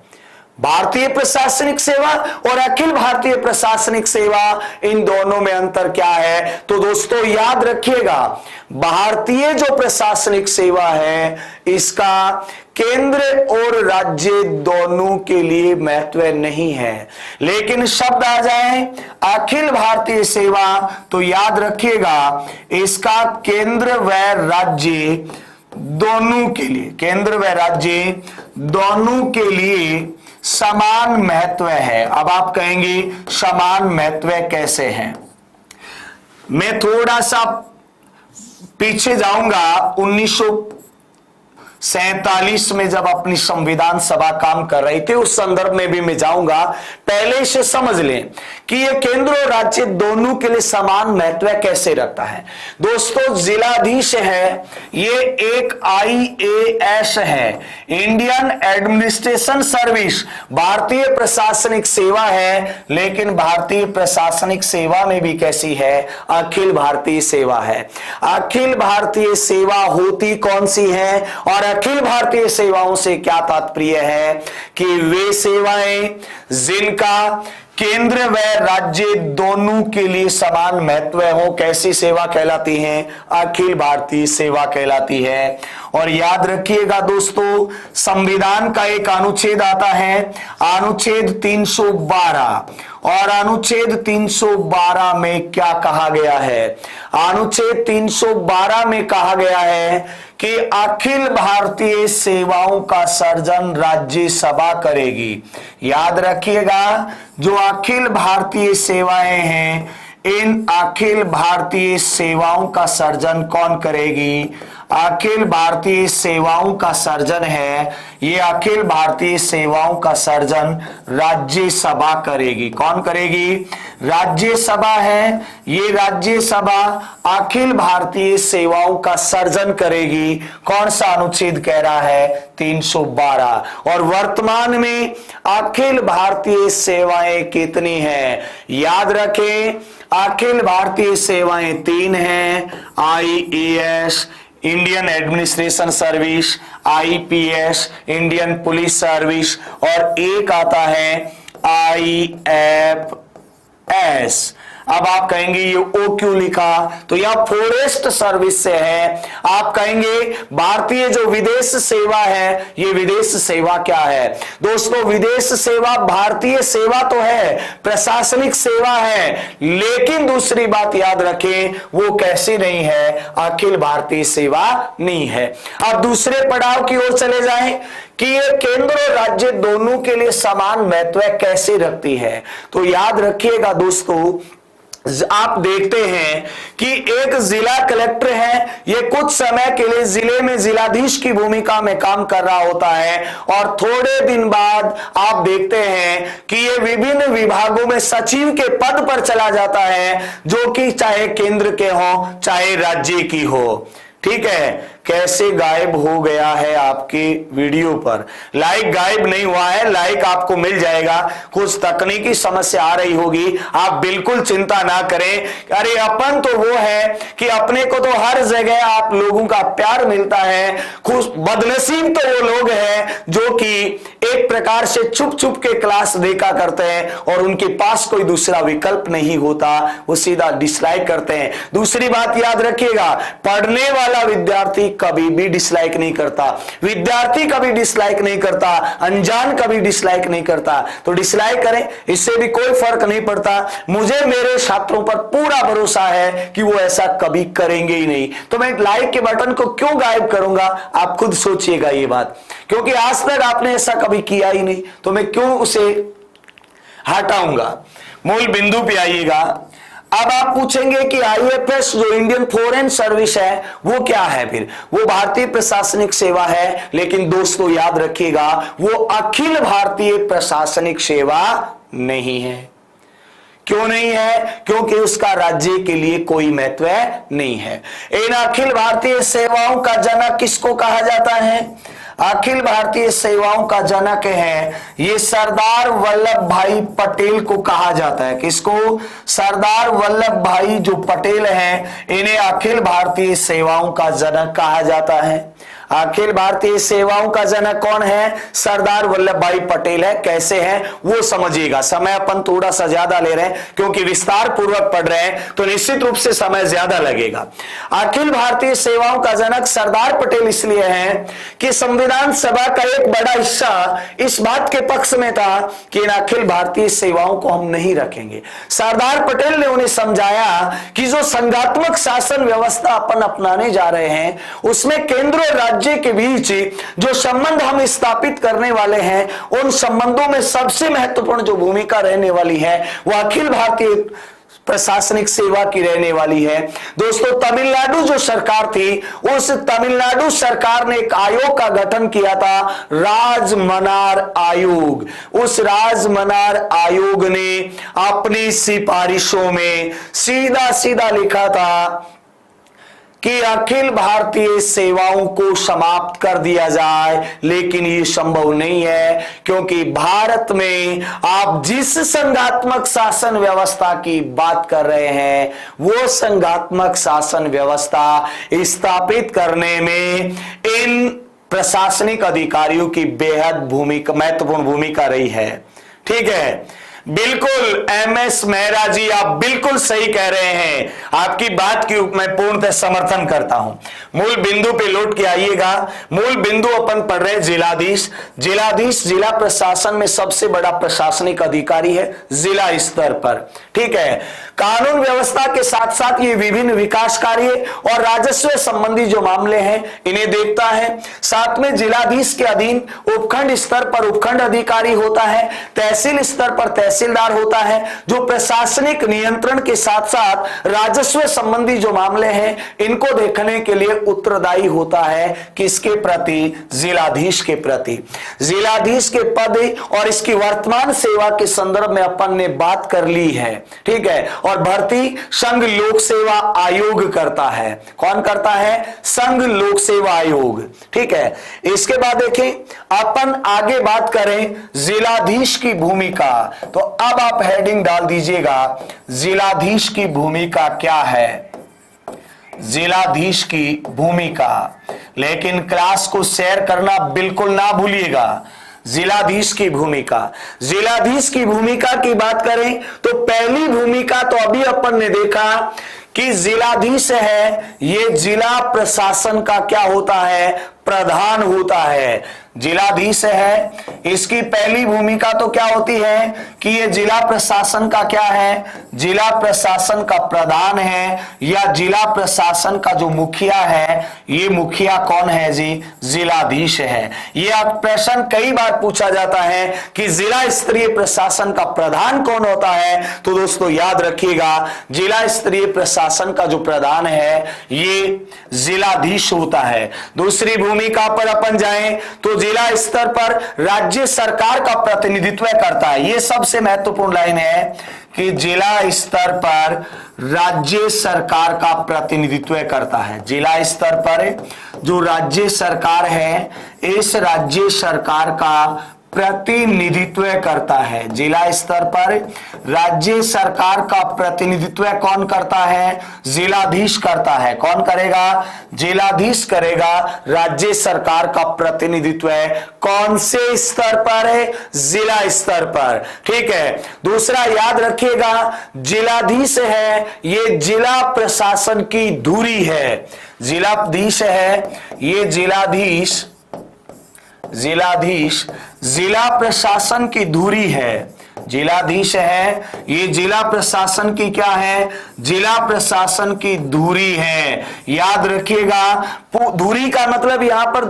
भारतीय प्रशासनिक सेवा और अखिल भारतीय प्रशासनिक सेवा, इन दोनों में अंतर क्या है? तो दोस्तों याद रखिएगा, भारतीय जो प्रशासनिक सेवा है इसका केंद्र और राज्य दोनों के लिए महत्व नहीं है। लेकिन शब्द आ जाए अखिल भारतीय सेवा तो याद रखिएगा इसका केंद्र व राज्य दोनों के लिए, केंद्र व राज्य दोनों के लिए समान महत्व है। अब आप कहेंगे समान महत्व कैसे है? मैं थोड़ा सा पीछे जाऊंगा। 1947 में जब अपनी संविधान सभा काम कर रही थी उस संदर्भ में भी मैं जाऊंगा। पहले से समझ लें कि ये केंद्र और राज्य दोनों के लिए समान महत्व कैसे रखता है। दोस्तों जिलाधीश है, ये एक IAS है, इंडियन एडमिनिस्ट्रेशन सर्विस, भारतीय प्रशासनिक सेवा है। लेकिन भारतीय प्रशासनिक सेवा में भी कैसी है? अखिल भारतीय सेवा है। अखिल भारतीय सेवा होती कौन सी है और अखिल भारतीय सेवाओं से क्या तात्पर्य है? कि वे सेवाएं जिनका केंद्र व राज्य दोनों के लिए समान महत्व हो, कैसी सेवा कहलाती है? अखिल भारतीय सेवा कहलाती है। और याद रखिएगा दोस्तों, संविधान का एक अनुच्छेद आता है, अनुच्छेद 312, और अनुच्छेद 312 में क्या कहा गया है? अनुच्छेद 312 में कहा गया है कि अखिल भारतीय सेवाओं का सर्जन राज्यसभा करेगी। याद रखिएगा, जो अखिल भारतीय सेवाएं हैं, इन अखिल भारतीय सेवाओं का सर्जन कौन करेगी? अखिल भारतीय सेवाओं का सर्जन है, ये अखिल भारतीय सेवाओं का सर्जन राज्यसभा करेगी। कौन करेगी? राज्यसभा है, ये राज्यसभा अखिल भारतीय सेवाओं का सर्जन करेगी। कौन सा अनुच्छेद कह रहा है? 312। और वर्तमान में अखिल भारतीय सेवाएं कितनी हैं? याद रखें, अखिल भारतीय सेवाएं 3 हैं, IAS Indian administration service, IPS Indian police service, और एक आता है IFS अब आप कहेंगे ये ओ क्यों लिखा, तो यह फॉरेस्ट सर्विस से है। आप कहेंगे भारतीय जो विदेश सेवा है, ये विदेश सेवा क्या है? दोस्तों विदेश सेवा भारतीय सेवा तो है, प्रशासनिक सेवा है, लेकिन दूसरी बात याद रखें वो कैसी नहीं है, अखिल भारतीय सेवा नहीं है। अब दूसरे पड़ाव की ओर चले जाएं कि ये केंद्र और राज्य दोनों के लिए समान महत्व कैसे रखती है। तो याद रखिएगा दोस्तों, आप देखते हैं कि एक जिला कलेक्टर है, ये कुछ समय के लिए जिले में जिलाधीश की भूमिका में काम कर रहा होता है और थोड़े दिन बाद आप देखते हैं कि ये विभिन्न विभागों में सचिव के पद पर चला जाता है, जो कि चाहे केंद्र के हो चाहे राज्य की हो। ठीक है, कैसे गायब हो गया है आपके वीडियो पर? लाइक गायब नहीं हुआ है, लाइक आपको मिल जाएगा। कुछ तकनीकी समस्या आ रही होगी, आप बिल्कुल चिंता ना करें। अरे अपन तो वो है कि अपने को तो हर जगह आप लोगों का प्यार मिलता है। खुश बदनसीब तो वो लोग हैं जो कि एक प्रकार से छुप छुप के क्लास देखा करते हैं और उनके पास कोई दूसरा विकल्प नहीं होता, वो सीधा डिसलाइक करते हैं। दूसरी बात याद रखिएगा, पढ़ने वाला विद्यार्थी कभी भी डिसलाइक नहीं करता, विद्यार्थी कभी डिसलाइक नहीं करता, अनजान कभी डिसलाइक नहीं करता। तो डिसलाइक करें, इससे भी कोई फर्क नहीं पड़ता। मुझे मेरे छात्रों पर पूरा भरोसा है कि वो ऐसा कभी करेंगे ही नहीं। तो मैं लाइक के बटन को क्यों गायब करूंगा, आप खुद सोचिएगा ये बात, क्योंकि आज तक आपने ऐसा कभी किया ही नहीं, तो मैं क्यों उसे हटाऊंगा। मूल बिंदु पे आइएगा। अब आप पूछेंगे कि आईएफएस जो इंडियन फॉरेन सर्विस है वो क्या है? फिर वो भारतीय प्रशासनिक सेवा है, लेकिन दोस्तों याद रखिएगा वो अखिल भारतीय प्रशासनिक सेवा नहीं है। क्यों नहीं है? क्योंकि उसका राज्य के लिए कोई महत्व नहीं है। इन अखिल भारतीय सेवाओं का जनक किसको कहा जाता है? अखिल भारतीय सेवाओं का जनक है ये सरदार वल्लभ भाई पटेल को कहा जाता है। किसको? सरदार वल्लभ भाई जो पटेल हैं, इन्हें अखिल भारतीय सेवाओं का जनक कहा जाता है। अखिल भारतीय सेवाओं का जनक कौन है? सरदार वल्लभ भाई पटेल है। कैसे है वो समझिएगा। समय अपन थोड़ा सा ज्यादा ले रहे हैं क्योंकि विस्तार पूर्वक पढ़ रहे हैं, तो निश्चित रूप से समय ज्यादा लगेगा। अखिल भारतीय सेवाओं का जनक सरदार पटेल इसलिए है कि संविधान सभा का एक बड़ा हिस्सा इस बात के पक्ष में था कि इन अखिल भारतीय सेवाओं को हम नहीं रखेंगे। सरदार पटेल ने उन्हें समझाया कि जो संघात्मक शासन व्यवस्था अपन अपनाने जा रहे हैं उसमें केंद्र और राज्य के बीच जो संबंध हम स्थापित करने वाले हैं, उन संबंधों में सबसे महत्वपूर्ण जो भूमिका रहने वाली है वह अखिल भारतीय प्रशासनिक सेवा की रहने वाली है। दोस्तों तमिलनाडु जो सरकार थी, उस तमिलनाडु सरकार ने एक आयोग का गठन किया था, राजमनार आयोग। उस राजमनार आयोग ने अपनी सिफारिशों में सीधा सीधा लिखा था कि अखिल भारतीय सेवाओं को समाप्त कर दिया जाए, लेकिन ये संभव नहीं है क्योंकि भारत में आप जिस संघात्मक शासन व्यवस्था की बात कर रहे हैं वो संघात्मक शासन व्यवस्था स्थापित करने में इन प्रशासनिक अधिकारियों की बेहद महत्वपूर्ण भूमिका रही है। ठीक है, बिल्कुल एमएस मेहरा जी आप बिल्कुल सही कह रहे हैं, आपकी बात की मैं पूर्णतः समर्थन करता हूं। मूल बिंदु पे लौट के आइएगा। मूल बिंदु अपन पढ़ रहे जिलाधीश। जिलाधीश जिला प्रशासन में सबसे बड़ा प्रशासनिक अधिकारी है जिला स्तर पर। ठीक है, कानून व्यवस्था के साथ साथ ये विभिन्न विकास कार्य और राजस्व संबंधी जो मामले हैं इन्हें देखता है। साथ में जिलाधीश के अधीन उपखंड स्तर पर उपखंड अधिकारी होता है, तहसील स्तर पर तहसीलदार होता है, जो प्रशासनिक नियंत्रण के साथ साथ राजस्व संबंधी जो मामले हैं इनको देखने के लिए उत्तरदायी होता है। किसके प्रति? जिलाधीश के प्रति। जिलाधीश के पद और इसकी वर्तमान सेवा के संदर्भ में अपन ने बात कर ली है। ठीक है, और भर्ती संघ लोक सेवा आयोग करता है। कौन करता है? संघ लोक सेवा आयोग। ठीक है, इसके बाद देखें अपन आगे बात करें जिलाधीश की भूमिका। तो अब आप हेडिंग डाल दीजिएगा जिलाधीश की भूमिका क्या है। जिलाधीश की भूमिका, लेकिन क्लास को शेयर करना बिल्कुल ना भूलिएगा। जिलाधीश की भूमिका। जिलाधीश की भूमिका की बात करें तो पहली भूमिका तो अभी अपन ने देखा कि जिलाधीश है, ये जिला प्रशासन का क्या होता है, प्रधान होता है। जिलाधीश है, इसकी पहली भूमिका तो क्या होती है कि ये जिला प्रशासन का क्या है, जिला प्रशासन का प्रधान है, या जिला प्रशासन का जो मुखिया है, ये मुखिया कौन है जी, जिलाधीश है। ये प्रश्न कई बार पूछा जाता है कि जिला स्तरीय प्रशासन का प्रधान कौन होता है, तो दोस्तों याद रखिएगा, जिला स्तरीय प्रशासन का जो प्रधान है ये जिलाधीश होता है। दूसरी भूमिका पर अपन जाएं तो जिला स्तर पर राज्य सरकार का प्रतिनिधित्व करता है। यह सबसे महत्वपूर्ण लाइन है कि जिला स्तर पर राज्य सरकार का प्रतिनिधित्व करता है। जिला स्तर पर जो राज्य सरकार है, इस राज्य सरकार का प्रतिनिधित्व करता है। जिला स्तर पर राज्य सरकार का प्रतिनिधित्व कौन करता है, जिलाधीश करता है। कौन करेगा, जिलाधीश करेगा राज्य सरकार का प्रतिनिधित्व। कौन से स्तर पर है, जिला स्तर पर। ठीक है, दूसरा याद रखिएगा, जिलाधीश है, ये जिला प्रशासन की धुरी है। जिलाधीश है, ये जिलाधीश जिला प्रशासन की धुरी है। जिलाधीश है, ये जिला प्रशासन की क्या है, जिला प्रशासन की धुरी है। याद रखिएगा, धुरी का मतलब यहां पर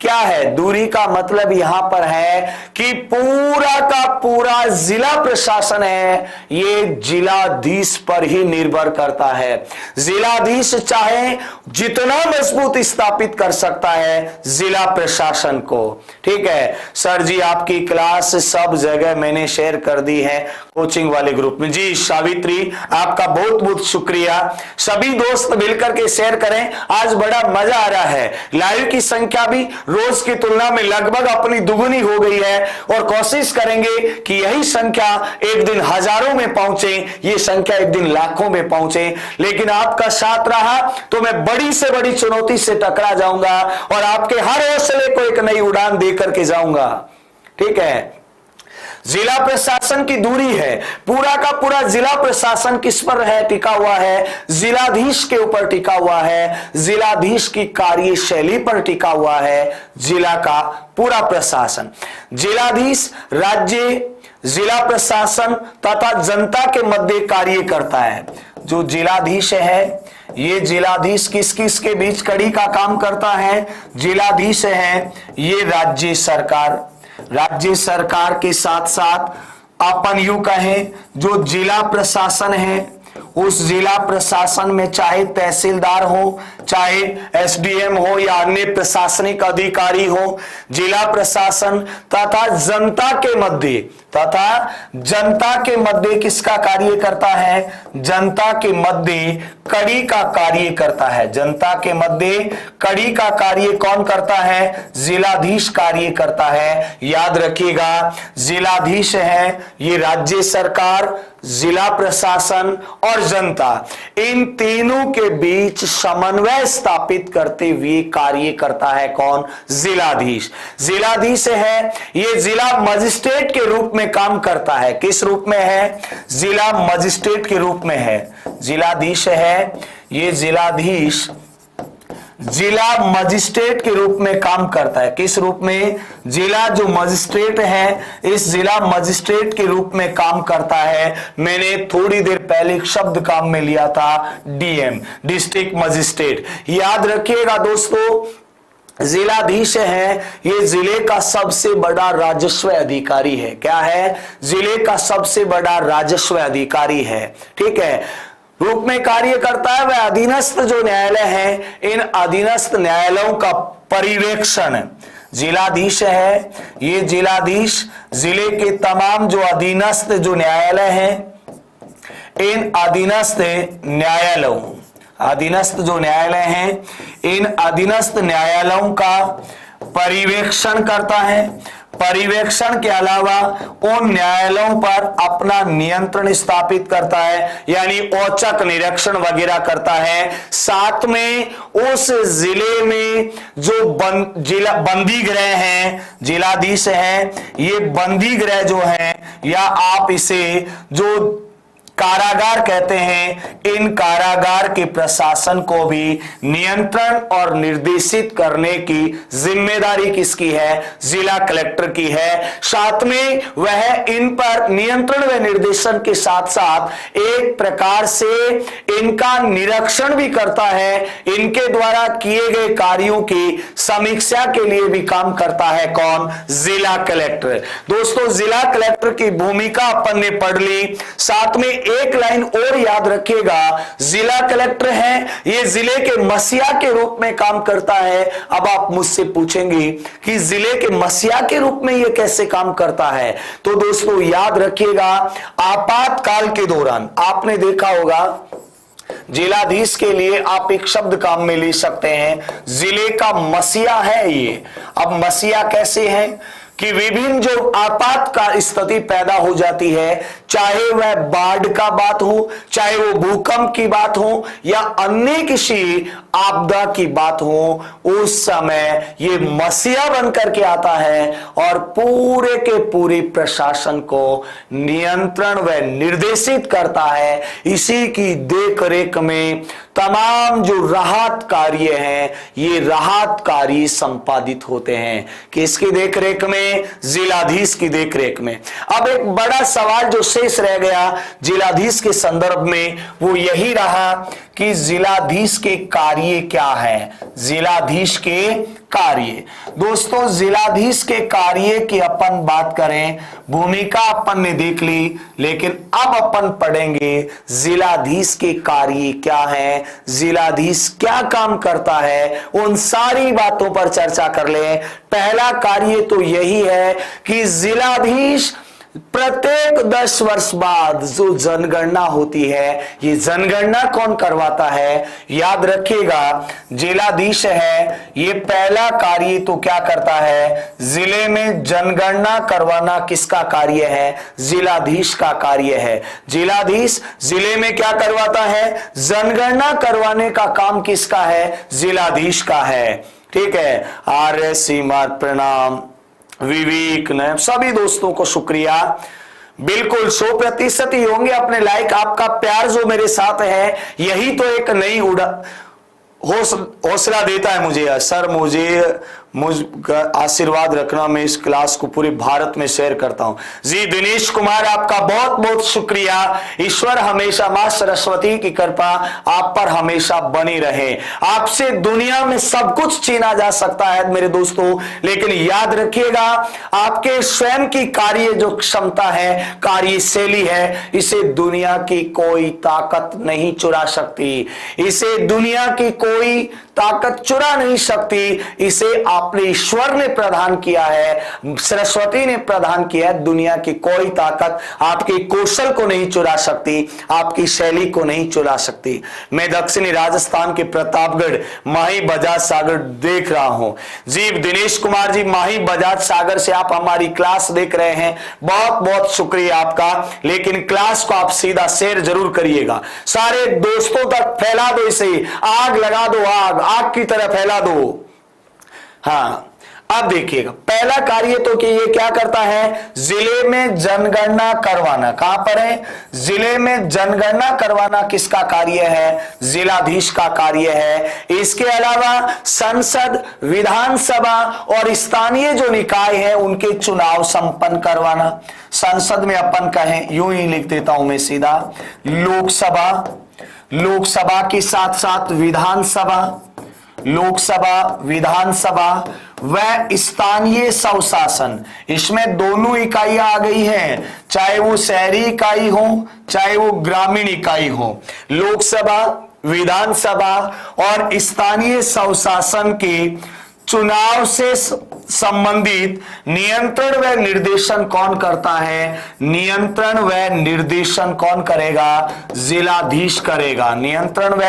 क्या है, दूरी का मतलब यहां पर है कि पूरा का पूरा जिला प्रशासन है, ये जिलाधीश पर ही निर्भर करता है। जिलाधीश चाहे जितना मजबूत स्थापित कर सकता है जिला प्रशासन को। ठीक है सर जी, आपकी क्लास सब जगह मैंने शेयर कर दी है कोचिंग वाले ग्रुप में। जी सावित्री, आपका बहुत बहुत शुक्रिया। सभी दोस्त मिलकर के शेयर करें, आज बड़ा मजा आ रहा है। लाइव की संख्या भी रोज की तुलना में लगभग अपनी दुगुनी हो गई है और कोशिश करेंगे कि यही संख्या एक दिन हजारों में पहुंचे, ये संख्या एक दिन लाखों में पहुंचे। लेकिन आपका साथ रहा तो मैं बड़ी से बड़ी चुनौती से टकरा जाऊंगा और आपके हर हौसले को एक नई उड़ान देकर के जाऊंगा। ठीक है, जिला प्रशासन की दूरी है, पूरा का पूरा जिला प्रशासन किस पर है, टिका हुआ है, जिलाधीश के ऊपर टिका हुआ है, जिलाधीश की कार्यशैली पर टिका हुआ है जिला का पूरा प्रशासन। जिलाधीश राज्य, जिला प्रशासन तथा जनता के मध्य कार्य करता है। जो जिलाधीश है, ये जिलाधीश किस किस के बीच कड़ी का काम करता है, जिलाधीश है ये राज्य सरकार के साथ साथ अपन यूं कहें जो जिला प्रशासन है, उस जिला प्रशासन में चाहे तहसीलदार हो, चाहे एसडीएम हो या अन्य प्रशासनिक अधिकारी हो, जिला प्रशासन तथा जनता के मध्य किसका कार्य करता है, जनता के मध्य कड़ी का कार्य करता है। जनता के मध्य कड़ी का कार्य कौन करता है, जिलाधीश कार्य करता है। याद रखिएगा, जिलाधीश है ये राज्य सरकार, जिला प्रशासन और जनता, इन तीनों के बीच समन्वय स्थापित करते हुए कार्य करता है कौन, जिलाधीश। जिलाधीश है ये जिला मजिस्ट्रेट के रूप में काम करता है। किस रूप में है, जिला मजिस्ट्रेट के रूप में है। जिलाधीश है ये जिलाधीश जिला मजिस्ट्रेट के रूप में काम करता है। किस रूप में, जिला जो मजिस्ट्रेट है इस जिला मजिस्ट्रेट के रूप में काम करता है। मैंने थोड़ी देर पहले एक शब्द काम में लिया था डीएम, डिस्ट्रिक्ट मजिस्ट्रेट। याद रखिएगा दोस्तों, जिलाधीश है ये जिले का सबसे बड़ा राजस्व अधिकारी है। क्या है, जिले का सबसे बड़ा राजस्व अधिकारी है। ठीक है, रूप में कार्य करता है। वह अधीनस्थ जो न्यायालय हैं, इन अधीनस्थ न्यायालयों का पर्यवेक्षण जिलाधीश है। ये जिलाधीश जिले के तमाम जो अधीनस्थ जो न्यायालय हैं, इन अधीनस्थ जो न्यायालय हैं, इन अधीनस्थ न्यायालयों का पर्यवेक्षण करता है। पर्यवेक्षण के अलावा उन न्यायालयों पर अपना नियंत्रण स्थापित करता है, यानी औचक निरीक्षण वगैरह करता है। साथ में उस जिले में जो बंदी गृह हैं, जिलाधीश हैं, ये बंदी गृह जो है या आप इसे जो कारागार कहते हैं, इन कारागार के प्रशासन को भी नियंत्रण और निर्देशित करने की जिम्मेदारी किसकी है? जिला कलेक्टर की है। साथ में वह इन पर नियंत्रण व निर्देशन के साथ साथ एक प्रकार से इनका निरीक्षण भी करता है, इनके द्वारा किए गए कार्यों की समीक्षा के लिए भी काम करता है। कौन? जिला कलेक्टर। दोस्तों, जिला कलेक्टर की भूमिका अपन ने पढ़ ली। साथ में एक लाइन और याद रखिएगा, जिला कलेक्टर है, ये जिले के मसीहा के रूप में काम करता है। अब आप मुझसे पूछेंगे कि जिले के मसीहा के रूप में ये कैसे काम करता है? तो दोस्तों याद रखिएगा, आपातकाल के दौरान आपने देखा होगा, जिलाधीश के लिए आप एक शब्द काम में ले सकते हैं, जिले का मसीहा है ये। अब मसीहा कैसे है कि विभिन्न जो आपातकाल स्थिति पैदा हो जाती है, चाहे वह बाढ़ का बात हो, चाहे वो भूकंप की बात हो या अन्य किसी आपदा की बात हो, उस समय ये मसीहा बनकर के आता है और पूरे के पूरे प्रशासन को नियंत्रण व निर्देशित करता है। इसी की देख रेख में तमाम जो राहत कार्य हैं, ये राहत कार्य संपादित होते हैं। किसकी देख रेख में? जिलाधीश की देख रेख में। अब एक बड़ा सवाल जो शेष रह गया जिलाधीश के संदर्भ में, वो यही रहा कि जिलाधीश के कार्य क्या है? जिलाधीश के कार्य, दोस्तों जिलाधीश के कार्य की अपन बात करें, भूमिका अपन ने देख ली, लेकिन अब अपन पढ़ेंगे जिलाधीश के कार्य क्या है, जिलाधीश क्या काम करता है, उन सारी बातों पर चर्चा कर ले। पहला कार्य तो यही है कि जिलाधीश प्रत्येक 10 वर्ष बाद जो जनगणना होती है, ये जनगणना कौन करवाता है? याद रखिएगा, जिलाधीश है, ये पहला कार्य तो क्या करता है? जिले में जनगणना करवाना किसका कार्य है? जिलाधीश का कार्य है। जिलाधीश जिले में क्या करवाता है? जनगणना करवाने का काम किसका है? जिलाधीश का है। ठीक है। आर्य सीमा प्रणाम, विवेक ने सभी दोस्तों को शुक्रिया। बिल्कुल 100% ही होंगे अपने लाइक। आपका प्यार जो मेरे साथ है, यही तो एक नई हौसला देता है मुझे। सर मुझ आशीर्वाद रखना, मैं इस क्लास को पूरे भारत में शेयर करता हूं। जी दिनेश कुमार, आपका बहुत बहुत शुक्रिया। ईश्वर हमेशा मां सरस्वती की कृपा आप पर हमेशा बनी रहे। आपसे दुनिया में सब कुछ छीना जा सकता है मेरे दोस्तों, लेकिन याद रखिएगा, आपके स्वयं की कार्य जो क्षमता है, कार्यशैली है, इसे दुनिया की कोई ताकत नहीं चुरा सकती। इसे दुनिया की कोई ताकत चुरा नहीं सकती। इसे आपने ईश्वर ने प्रदान किया है, सरस्वती ने प्रदान किया है। दुनिया की कोई ताकत आपके कौशल को नहीं चुरा सकती, आपकी शैली को नहीं चुरा सकती। मैं दक्षिणी राजस्थान के प्रतापगढ़ माही बजाज सागर देख रहा हूं। जी दिनेश कुमार जी, माही बजाज सागर से आप हमारी क्लास देख रहे हैं, बहुत बहुत शुक्रिया आपका। लेकिन क्लास को आप सीधा शेयर जरूर करिएगा, सारे दोस्तों तक फैला दो, इसे आग लगा दो, आग की तरह फैला दो। हाँ, अब देखिएगा, पहला कार्य तो कि ये क्या करता है? जिले में जनगणना करवाना। कहां पर है? जिले में जनगणना करवाना किसका कार्य है? जिलाधीश का कार्य है। इसके अलावा संसद, विधानसभा और स्थानीय जो निकाय है, उनके चुनाव संपन्न करवाना। संसद में अपन कहें, यूं ही लिख देता हूं मैं सीधा, लोकसभा, लोकसभा के साथ साथ विधानसभा, लोकसभा, विधानसभा व स्थानीय स्वशासन, इसमें दोनों इकाइयां आ गई हैं, चाहे वो शहरी इकाई हो चाहे वो ग्रामीण इकाई हो। लोकसभा, विधानसभा और स्थानीय स्वशासन के चुनाव से संबंधित नियंत्रण व निर्देशन कौन करता है? नियंत्रण व निर्देशन कौन करेगा? जिलाधीश करेगा। नियंत्रण व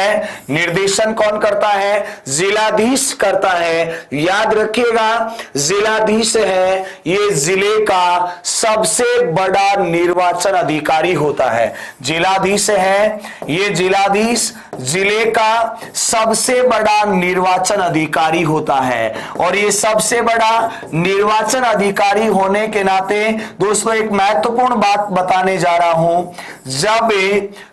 निर्देशन कौन करता है? जिलाधीश करता है। याद रखिएगा, जिलाधीश है ये जिले का सबसे बड़ा निर्वाचन अधिकारी होता है। जिलाधीश है ये जिलाधीश जिले का सबसे बड़ा निर्वाचन अधिकारी होता है। और ये सबसे बड़ा निर्वाचन अधिकारी होने के नाते दोस्तों एक महत्वपूर्ण बात बताने जा रहा हूं, जब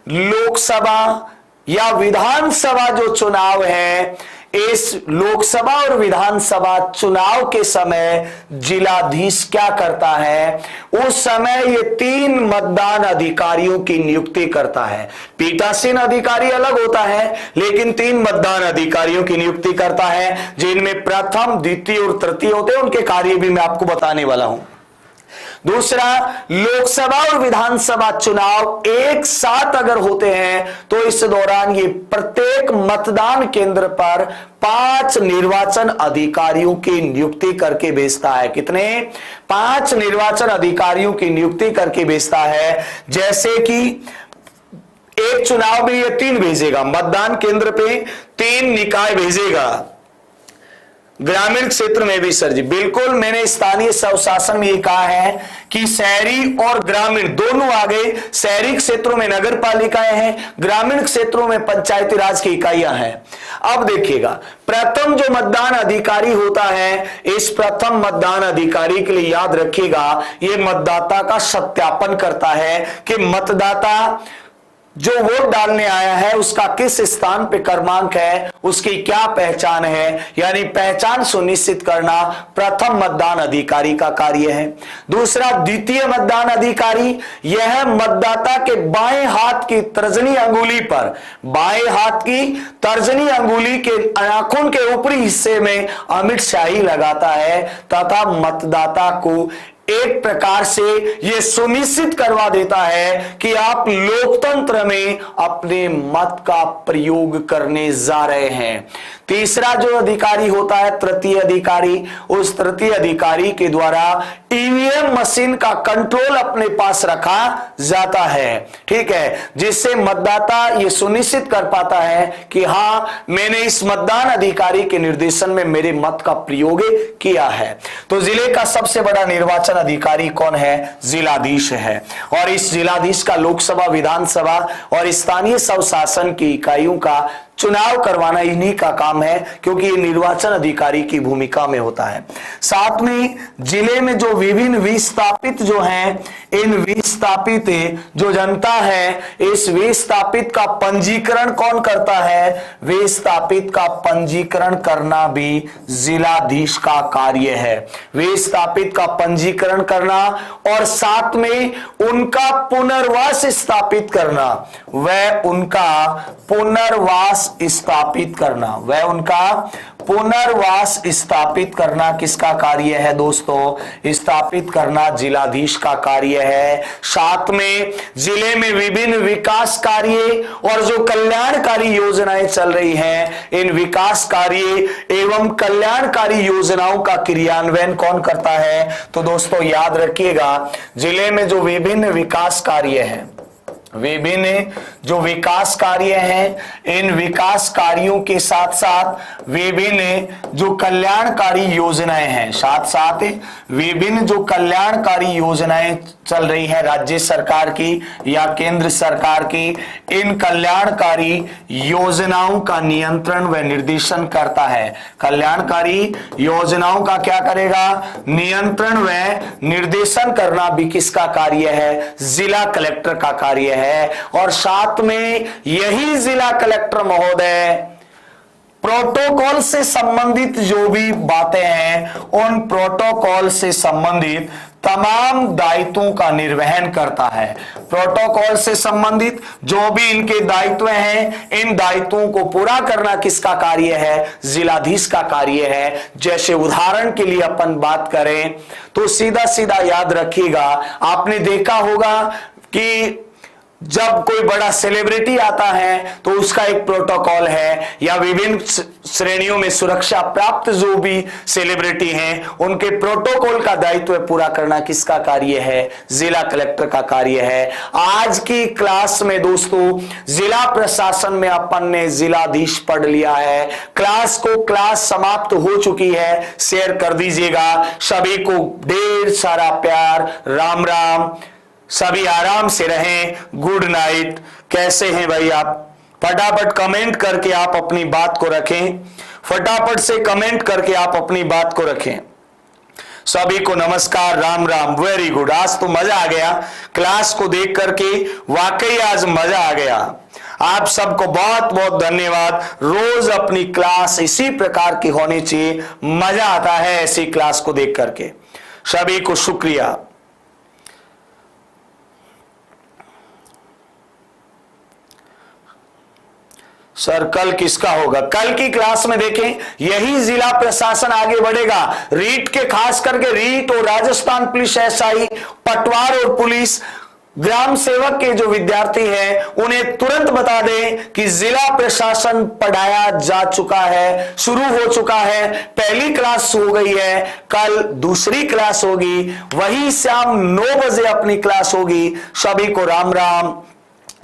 लोकसभा या विधानसभा जो चुनाव है, इस लोकसभा और विधानसभा चुनाव के समय जिलाधीश क्या करता है? उस समय ये 3 मतदान अधिकारियों की नियुक्ति करता है। पीठासीन अधिकारी अलग होता है, लेकिन 3 मतदान अधिकारियों की नियुक्ति करता है, जिनमें प्रथम, द्वितीय और तृतीय होते हैं। उनके कार्य भी मैं आपको बताने वाला हूं। दूसरा, लोकसभा और विधानसभा चुनाव एक साथ अगर होते हैं तो इस दौरान ये प्रत्येक मतदान केंद्र पर 5 निर्वाचन अधिकारियों की नियुक्ति करके भेजता है। कितने? 5 निर्वाचन अधिकारियों की नियुक्ति करके भेजता है। जैसे कि एक चुनाव में ये 3 भेजेगा, मतदान केंद्र पे 3 निकाय भेजेगा। ग्रामीण क्षेत्र में भी सर जी बिल्कुल, मैंने स्थानीय स्वशासन में ये कहा है कि शहरी और ग्रामीण दोनों आ गए। शहरी क्षेत्रों में नगर पालिकाएं हैं, ग्रामीण क्षेत्रों में पंचायती राज की इकाइयां हैं। अब देखिएगा, प्रथम जो मतदान अधिकारी होता है, इस प्रथम मतदान अधिकारी के लिए याद रखिएगा, ये मतदाता का सत्यापन करता है कि मतदाता जो वोट डालने आया है उसका किस स्थान पे क्रमांक है, उसकी क्या पहचान है, यानी पहचान सुनिश्चित करना प्रथम मतदान अधिकारी का कार्य है। दूसरा, द्वितीय मतदान अधिकारी, यह मतदाता के बाएं हाथ की तर्जनी अंगुली पर, बाएं हाथ की तर्जनी अंगुली के नाखून के ऊपरी हिस्से में अमिट स्याही लगाता है तथा मतदाता को एक प्रकार से यह सुनिश्चित करवा देता है कि आप लोकतंत्र में अपने मत का प्रयोग करने जा रहे हैं। तीसरा जो अधिकारी होता है तृतीय अधिकारी, उस तृतीय अधिकारी के द्वारा ईवीएम मशीन का कंट्रोल अपने पास रखा जाता है, ठीक है, जिससे मतदाता ये सुनिश्चित कर पाता है कि हां, मैंने इस मतदान अधिकारी के निर्देशन में मेरे मत का प्रयोग किया है। तो जिले का सबसे बड़ा निर्वाचन अधिकारी कौन है? जिलाधीश है। और इस जिलाधीश का लोकसभा, विधानसभा और स्थानीय स्वशासन की इकाइयों का चुनाव करवाना इन्हीं का काम है, क्योंकि ये निर्वाचन अधिकारी की भूमिका में होता है। साथ में जिले में जो विभिन्न विस्थापित जो हैं, इन विस्थापित जो जनता है, इस विस्थापित का पंजीकरण कौन करता है? विस्थापित का पंजीकरण करना भी जिलाधीश का कार्य है। विस्थापित का पंजीकरण करना और साथ में उनका पुनर्वास स्थापित करना, वह उनका पुनर्वास स्थापित करना, वह उनका पुनर्वास स्थापित करना किसका कार्य है दोस्तों? स्थापित करना जिलाधीश का कार्य है। साथ में जिले में विभिन्न विकास कार्य और जो कल्याणकारी योजनाएं चल रही हैं, इन विकास कार्य एवं कल्याणकारी योजनाओं का क्रियान्वयन कौन करता है? तो दोस्तों याद रखिएगा, जिले में जो विभिन्न विकास कार्य हैं, विभिन्न जो विकास कार्य हैं, इन विकास कार्यों के साथ साथ विभिन्न जो कल्याणकारी योजनाएं हैं, साथ साथ विभिन्न जो कल्याणकारी योजनाएं चल रही है राज्य सरकार की या केंद्र सरकार की, इन कल्याणकारी योजनाओं का नियंत्रण व निर्देशन करता है। कल्याणकारी योजनाओं का क्या करेगा? नियंत्रण व निर्देशन करना भी किसका कार्य है? जिला कलेक्टर का कार्य है। और साथ में यही जिला कलेक्टर महोदय प्रोटोकॉल से संबंधित जो भी बातें हैं, उन प्रोटोकॉल से संबंधित तमाम दायित्वों का निर्वहन करता है। प्रोटोकॉल से संबंधित जो भी इनके दायित्व हैं, इन दायित्वों को पूरा करना किसका कार्य है? जिलाधीश का कार्य है। जैसे उदाहरण के लिए अपन बात करें तो सीधा सीधा याद रखिएगा, आपने देखा होगा कि जब कोई बड़ा सेलिब्रिटी आता है तो उसका एक प्रोटोकॉल है, या विभिन्न श्रेणियों में सुरक्षा प्राप्त जो भी सेलिब्रिटी हैं उनके प्रोटोकॉल का दायित्व पूरा करना किसका कार्य है? जिला कलेक्टर का कार्य है। आज की क्लास में दोस्तों जिला प्रशासन में अपन ने जिलाधीश पढ़ लिया है। क्लास समाप्त हो चुकी है। शेयर कर दीजिएगा। सभी को ढेर सारा प्यार। राम राम। सभी आराम से रहें। Good night. कैसे हैं भाई आप? फटाफट कमेंट करके आप अपनी बात को रखें। फटाफट से कमेंट करके आप अपनी बात को रखें। सभी को नमस्कार। राम राम। Very good. आज तो मजा आ गया क्लास को देख करके, वाकई आज मजा आ गया। आप सबको बहुत बहुत धन्यवाद। रोज अपनी क्लास इसी प्रकार की होनी चाहिए। मजा आता है ऐसी क्लास को देख करके। सभी को शुक्रिया। सर कल किसका होगा? कल की क्लास में देखें, यही जिला प्रशासन आगे बढ़ेगा। रीट के, खास करके रीट और राजस्थान पुलिस एसआई, पटवार और पुलिस ग्राम सेवक के जो विद्यार्थी हैं उन्हें तुरंत बता दें कि जिला प्रशासन पढ़ाया जा चुका है, शुरू हो चुका है। पहली क्लास हो गई है, कल दूसरी क्लास होगी, वही शाम 9 बजे अपनी क्लास होगी। सभी को राम राम।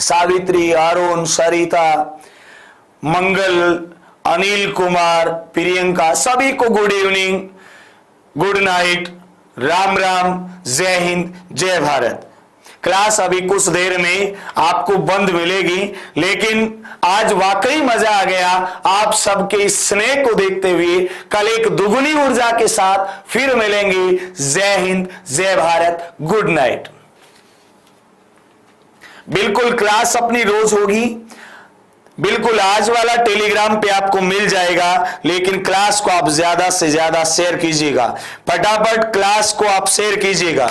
सावित्री, अरुण, सरिता, मंगल, अनिल कुमार, प्रियंका, सभी को good evening, good night, Ram Ram, जय हिंद, जय भारत। क्लास अभी कुछ देर में आपको बंद मिलेगी, लेकिन आज वाकई मजा आ गया आप सबके स्नेह को देखते हुए। कल एक दुगुनी ऊर्जा के साथ फिर मिलेंगे। जय हिंद, जय भारत, गुड नाइट। बिल्कुल क्लास अपनी रोज होगी। बिल्कुल आज वाला टेलीग्राम पे आपको मिल जाएगा, लेकिन क्लास को आप ज्यादा से ज्यादा शेयर कीजिएगा। फटाफट क्लास को आप शेयर कीजिएगा।